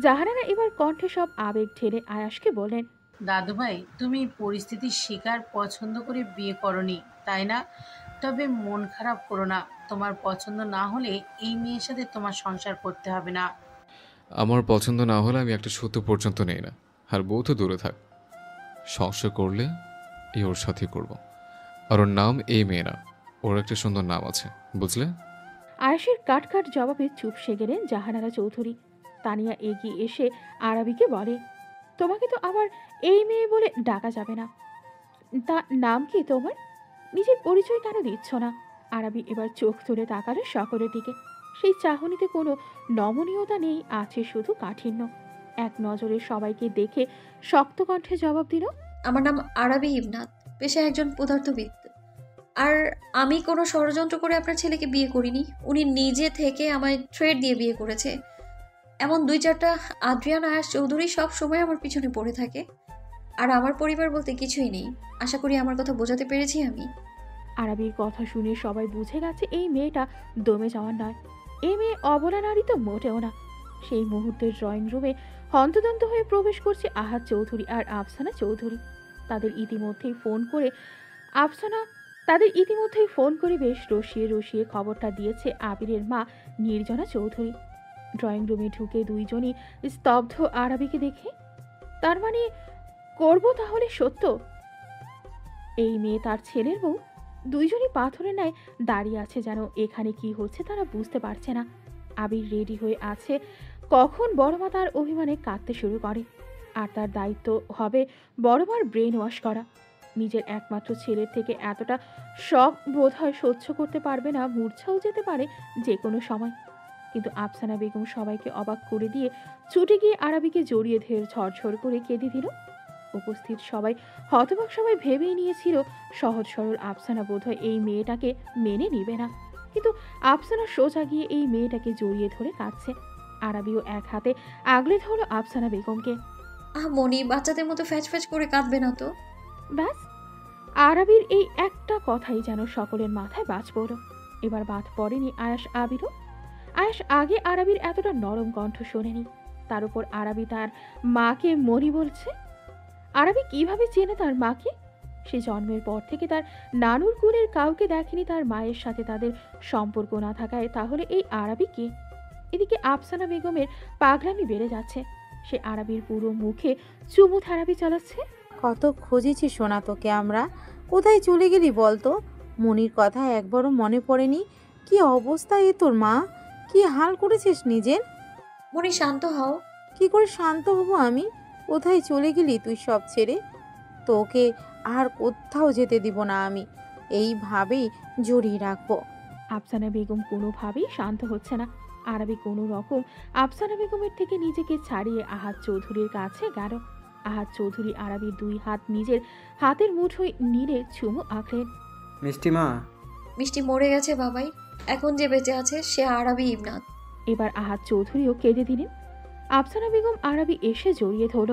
জাহানারা এবার কণ্ঠে সব আবেগ ঢেলে আয়াসকে বলেন, দাদু ভাই, তুমি পরিস্থিতির শিকার পছন্দ করে বিয়ে করনি, তাই না? তবে মন খারাপ করো না, তোমার পছন্দ না হলে এই মেয়ের সাথে তোমার সংসার করতে হবে না। আমার পছন্দ না হলে আমি একটা সূত্র পর্যন্ত নেই না, আর বউ তো দূরে থাক। সংসার করলে এই ওর সাথে করব। আর ওর নাম এই মেয়ে না, ওর একটা সুন্দর নাম আছে, বুঝলে? আয়েশের কাট জবাবে চুপসে গেলেন জাহানারা চৌধুরী। তানিয়া এগিয়ে এসে আরাবিকে বলে, তোমাকে তো আবার এই মেয়ে বলে ডাকা যাবে না। তা নাম কি তোমার? নিজের পরিচয় কেন দিচ্ছ না? আরাবি এবার চোখ তুলে তাকালো সকলের দিকে। সেই চাহনিতে কোনো নমনীয়তা নেই, আছে শুধু কাঠিন্য। এক নজরে সবাইকে দেখে শক্ত কণ্ঠে জবাব দিল, আমার নাম আরাবি ইবনাত, পেশায় একজন পদার্থবিদ। আর আমি কোনো ষড়যন্ত্র করে আপনার ছেলেকে বিয়ে করিনি। উনি নিজে থেকে আমায় থ্রেড দিয়ে বিয়ে করেছে। এমন দুই চারটা আদ্রিয়ান আয়াস চৌধুরী সব সময় আমার পিছনে পড়ে থাকে। আর আমার পরিবার বলতে কিছুই নেই। আশা করি আমার কথা বোঝাতে পেরেছি আমি। আরাবির কথা শুনে সবাই বুঝে গেছে এই মেয়েটা দমে যাওয়ার নয়। এই মেয়ে অবলা নারী তো মোটেও না। সেই মুহূর্তের ড্রয়িং রুমে হন্তদন্ত হয়ে প্রবেশ করছে আহাদ চৌধুরী আর আফসানা চৌধুরী। তাদের ইতিমধ্যেই ফোন করে বেশ রসিয়ে রসিয়ে খবরটা দিয়েছে আবিরের মা নির্জনা চৌধুরী। ড্রয়িং রুমে ঢুকে দুইজনই স্তব্ধ আরাবিকে দেখে। তার মানে করব তাহলে সত্য? এই মেয়ে তার ছেলের বউ? দুইজনই পাথরের ন্যায় দাঁড়িয়ে আছে, যেন এখানে কি হচ্ছে তারা বুঝতে পারছে না। আবির রেডি হয়ে আছে, কখন বড়মা তার অভিমানে কাঁদতে শুরু করে। আর তার দায়িত্ব হবে বড়মার ব্রেন ওয়াশ করা। নিজের একমাত্র ছেলের থেকে এতটা শখ বোধ হয় সহ্য করতে পারবে না, মূর্ছাও যেতে পারে যে কোনো সময়। কিন্তু আফসানা বেগম সবাইকে অবাক করে দিয়ে ছুটে গিয়ে আরাবিকে জড়িয়ে ধরে ঝরঝর করে কেঁদে দিল। উপস্থিত সবাই হতবাক, সবাই ভেবেই নিয়েছিল সহজ সরল আফসানা বোধহয় এই মেয়েটাকে মেনে নিবে না। কিন্তু আফসানা সোজা গিয়ে এই মেয়েটাকে জড়িয়ে ধরে কাঁদছে। আরাবিও এক হাতে আগলে ধরল আফসানা বেগমকে। মনি, বাচ্চাদের মতো ফ্যাচ ফ্যাচ করে কাঁদবে না তো। ব্যাস, আরাবির এই একটা কথাই যেন সকলের মাথায় বাজ পড়ল। এবার বাদ পড়েনি আয়াস আবিরও। আয়াস আগে আরাবির এতটা নরম কণ্ঠ শোনেনি। তার উপর আরাবি তার মাকে মনি বলছে। আরবি কিভাবে চেনে তার মাকে? সে জন্মের পর থেকে তার নানুর কুলের কাউকে দেখেনি তার মায়ের সাথে তাদের সম্পর্ক না থাকায় তাহলে এই আরবি কে? এদিকে আফসানা বেগমের পাগলামি বেড়ে যাচ্ছে। সে আরবির পুরো মুখে চুমু থেরাপি চালাচ্ছে। কত খুঁজেছি সোনা তোকে আমরা, কোথায় চলে গেলি বলতো? মনির কথা একবারও মনে পড়েনি? কি অবস্থা এ তোর মা, কি হাল করেছিস নিজের? মনি শান্ত হও। কি করে শান্ত হব আমি? কোথায় চলে গেলি তুই সব ছেড়ে? তোকে আর কোথাও যেতে দিব না আমি, এইভাবেই জড়িয়ে রাখবো। আফসানা বেগম কোনোভাবেই শান্ত হচ্ছে না। আরবি কোনো রকম আফসানা বেগমের থেকে নিজেকে ছাড়িয়ে আহাদ চৌধুরীর কাছে গেল। আহাদ চৌধুরী আরবির 2 হাত নিজের হাতের মুঠোয় নিয়ে চুমু আঁকলেন। মিষ্টিমা। মিষ্টি মরে গেছে বাবাই, এখন যে বেঁচে আছে সে আরবি ইবনাথ। এবার আহাদ চৌধুরীও কেঁদে দিলেন। আফসানা বেগম আরবি এসে জড়িয়ে ধরল।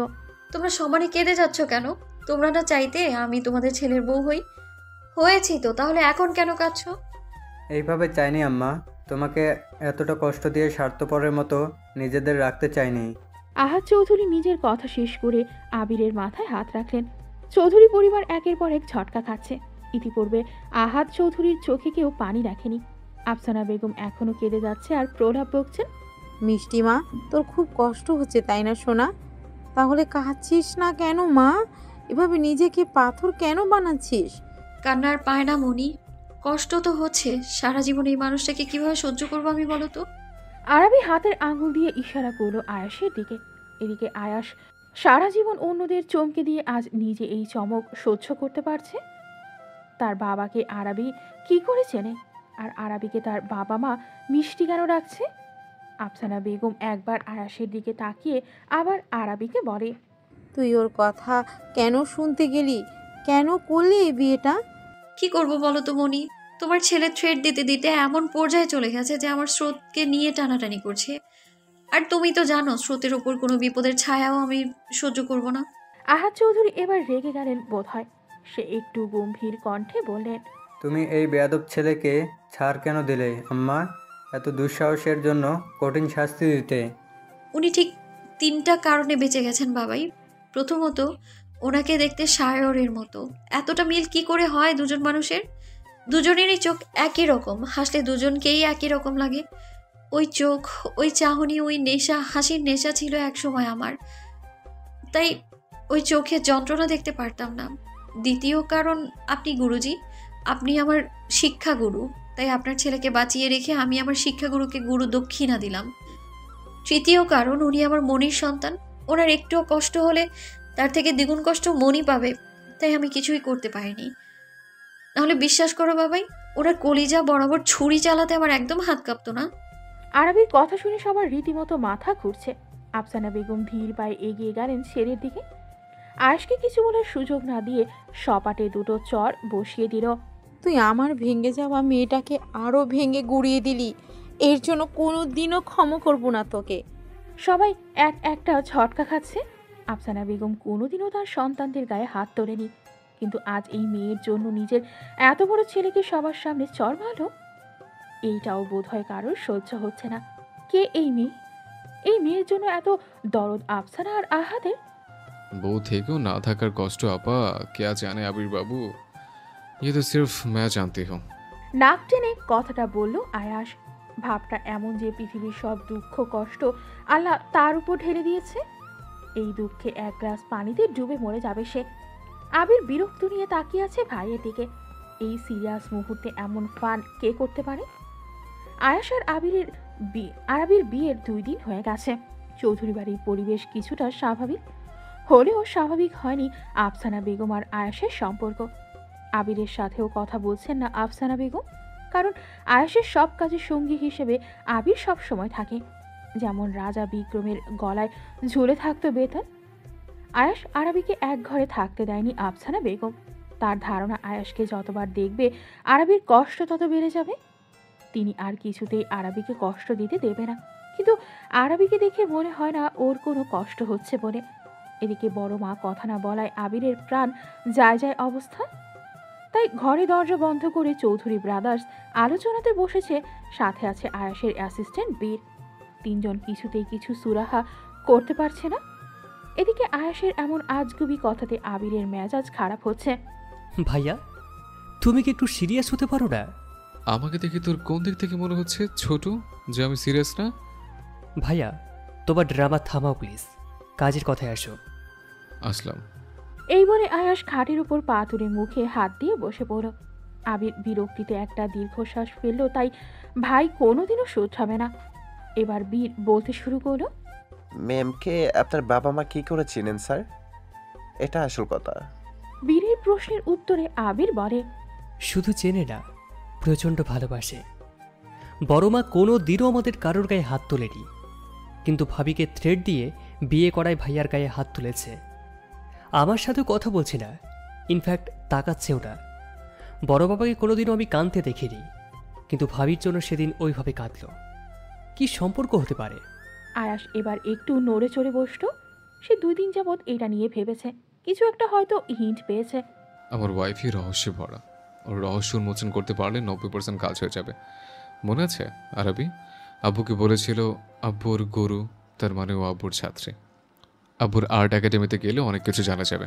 তোমরা সমানে কেঁদে যাচ্ছ কেন? তোমরা না চাইতে আমি তোমাদের ছেলের বউ হই? হয়েছি তো, তাহলে এখন কেন কাঁদছো? এইভাবে চাইনি আম্মা, তোমাকে এতটা কষ্ট দিয়ে স্বার্থপরের মতো নিজেদের রাখতে চাইনি। আহাদ চৌধুরী নিজের কথা শেষ করে আবিরের মাথায় হাত রাখলেন। চৌধুরী পরিবার একের পর এক ঝটকা খাচ্ছে। ইতিপূর্বে আহাদ চৌধুরীর চোখে কেউ পানি রাখেনি। আফসানা বেগম এখনো কেঁদে যাচ্ছে আর প্রলাপ বকছেন। মিষ্টিমা, তোর খুব কষ্ট হচ্ছে তাই না সোনা? তাহলে কাঁদছিস না কেন মা? এভাবে নিজেকে পাথর কেন বানাচ্ছিস? কান্নার পায় না মনি, কষ্ট তো হচ্ছে। সারা জীবন এই মানুষটাকে কিভাবে সহ্য করবো আমি বলো তো? আরবি হাতের আঙুল দিয়ে ইশারা করলো আয়াসের দিকে। এদিকে আয়াস সারা জীবন অন্যদের চমকে দিয়ে আজ নিজে এই চমক সহ্য করতে পারছে। তার বাবাকে আরবি কি করে চেনে? আর আরবিকে তার বাবা মা মিষ্টি কেন ডাকছে? আফসানা বেগম একবার আয়াসের দিকে তাকিয়ে আবার আরবিকে বলে, তুই ওর কথা কেন শুনতে গেলি? কেন করলি এই বিয়েটা? কি করব বলো তো মনি? তোমার ছেলে থ্রেড দিতে দিতে এমন পর্যায়ে চলে গেছে যে আমার স্রোতকে নিয়ে টানাটানি করছে। আর তুমি তো জানো স্রোতের ওপর কোনো বিপদের ছায়াও আমি সহ্য করব না। আহাদ চৌধুরী এবার রেগে গেলেন বোধ হয়। সে একটু গম্ভীর কণ্ঠে বললেন, তুমি এই বেয়াদব ছেলেকে ছাড় কেন দিলে আম্মা? এত দুঃসাহসের জন্য কঠিন শাস্তি দিতে। উনি ঠিক 3টা কারণে বেঁচে গেছেন বাবাই। প্রথমত, ওনাকে দেখতে সায়রের মতো। এতটা মিল কি করে হয় দুজন মানুষের? দুজনেরই চোখ একই রকম, হাসলে দুজনকেই একই রকম লাগে। ওই চোখ, ওই চাহনি, ওই নেশা, হাসির নেশা ছিল একসময় আমার। তাই ওই চোখে যন্ত্রণা দেখতে পারতাম না। দ্বিতীয় কারণ, আপনি গুরুজি, আপনি আমার শিক্ষাগুরু। তাই আপনার ছেলেকে বাঁচিয়ে রেখে আমি আমার শিক্ষাগুরুকে গুরু দক্ষিণা দিলাম। তৃতীয় কারণ, উনি আমার মনির সন্তান। ওনার একটুও কষ্ট হলে তার থেকে দ্বিগুণ কষ্ট মনি পাবে। তাই আমি কিছুই করতে পারিনি। নাহলে বিশ্বাস করো বাবাই, ওনার কলিজা বরাবর ছুরি চালাতে আমার একদম হাত কাঁপতো না। আরবির কথা শুনে সবার রীতিমতো মাথা ঘুরছে। আফসানা বেগম ধীর পায়ে এগিয়ে গেলেন ছেলের দিকে। আয়েশকে কিছু বলার সুযোগ না দিয়ে সপাটে 2টো চর বসিয়ে দিল। তুই আমার ভেঙে যাওয়া মেয়েটাকে আরো ভেঙে গুড়িয়ে দিলি। এর জন্য কোনোদিনও ক্ষমা করব না তোকে। সবাই একটা ঝটকা খাচ্ছে। আফসানা বেগম কোনোদিনও তার সন্তানদের গায়ে হাত তোলেনি, কিন্তু আজ এই মেয়ের জন্য নিজের এত বড় ছেলেকে সবার সামনে চর মারল। এইটাও বোধ হয় কারোর সহ্য হচ্ছে না। কে এই মেয়ে? এই মেয়ের জন্য এত দরদ আফসানা আর আহাদের? বউ থেকেও না থাকার কষ্ট আপা क्या জানে আবির বাবু, ये तो सिर्फ मैं जानती हूँ। নাক টেনে কথাটা বলল আয়াস। ভাবটা এমন যে পৃথিবীর সব দুঃখ কষ্ট আল্লাহ তার উপর ঢেলে দিয়েছে। এই দুঃখে 1 গ্লাস পানিতে ডুবে মরে যাবে সে। আবির বিরক্ত নিয়ে তাকিয়ে আছে ভাইয়ের দিকে। এই সিরিয়াস মুহূর্তে এমন ফান কে করতে পারে? আয়াস আর আবির বিয়ের 2 দিন হয়ে গেছে। চৌধুরী বাড়ির পরিবেশ কিছুটা স্বাভাবিক হলেও স্বাভাবিক হয়নি আফসানা বেগম আর আয়াসের সম্পর্ক। আবিরের সাথেও কথা বলছেন না আফসানা বেগম, কারণ আয়াসের সব কাজে সঙ্গী হিসেবে আবির সব সময় থাকে। যেমন রাজা বিক্রমের গলায় ঝুলে থাকতো বেতন। আয়াস আরবিকে এক ঘরে থাকতে দেয়নি আফসানা বেগম। তার ধারণা আয়াসকে যতবার দেখবে আরবির কষ্ট তত বেড়ে যাবে। তিনি আর কিছুতেই আরবিকে কষ্ট দিতে দেবে না। কিন্তু আরবিকে দেখে মনে হয় না ওর কোনো কষ্ট হচ্ছে বলে। এদিকে বড় মা কথা না বলায় আবিরের প্রাণ যায় যায় অবস্থা। তাই ঘরে দরজা বন্ধ করে চৌধুরী ব্রাদার্স আলোচনাতে বসেছে। সাথে আছে আয়াসের অ্যাসিস্ট্যান্ট বীর। 3জন কিছুতেই কিছু সুরাহা করতে পারছে না। এদিকে আয়াসের এমন আজগুবি কথাতে আবিরের মেজাজ খারাপ হচ্ছে। ভাইয়া তুমি কি একটু সিরিয়াস হতে পারো না? আমাকে দেখে তোর কোন দিক থেকে মনে হচ্ছে ছোট যে আমি সিরিয়াস না? ভাইয়া তোমার ড্রামা থামাও প্লিজ, কাজের কথায় আসো। আসলাম। এই বলে আয়াস খাটের উপর পা তুলে মুখে হাত দিয়ে বসে পড়ল। আবির বিরক্তিতে একটা দীর্ঘশ্বাস ফেলল, তাই ভাই কোনোদিনও শুধরাবে না। এবার বীর বলতে শুরু করলো, ম্যামকে আপনার বাবা মা কি করে চিনেন স্যার? এটা আসল কথা। বীরের প্রশ্নের উত্তরে আবির বলে, শুধু চেনে না, প্রচণ্ড ভালোবাসে। বড় মা কোনো দিনও আমাদের কারোর গায়ে হাত তোলেনি, কিন্তু ভাবিকে থ্রেড দিয়ে বিয়ে করায় ভাইয়ার গায়ে হাত তুলেছে। আমার সাথে কথা বলছে না, ইনফ্যাক্ট তাকাচ্ছেও না। বড় বাবাকে কোনোদিনও আমি কাঁদতে দেখিনি, কিন্তু ভাবির জন্য সেদিন ওইভাবে কাঁদল। কি সম্পর্ক হতে পারে? আয়াস এবার একটু নড়ে চড়ে বসল। সে 2 দিন যাবৎ এটা নিয়ে ভেবেছে, কিছু একটা হয়তো হিন্ট পেয়েছে। আমার ওয়াইফই রহস্যে ভরা, ওর রহস্য উন্মোচন করতে পারলে 90% কাজ হয়ে যাবে। মনে আছে আরবি আব্বুকে বলেছিল আব্বু ওর গুরু, তার মানে ও আব্বুর ছাত্রী। আব্বুর আর্ট একাডেমিতে গেলে অনেক কিছু জানা যাবে।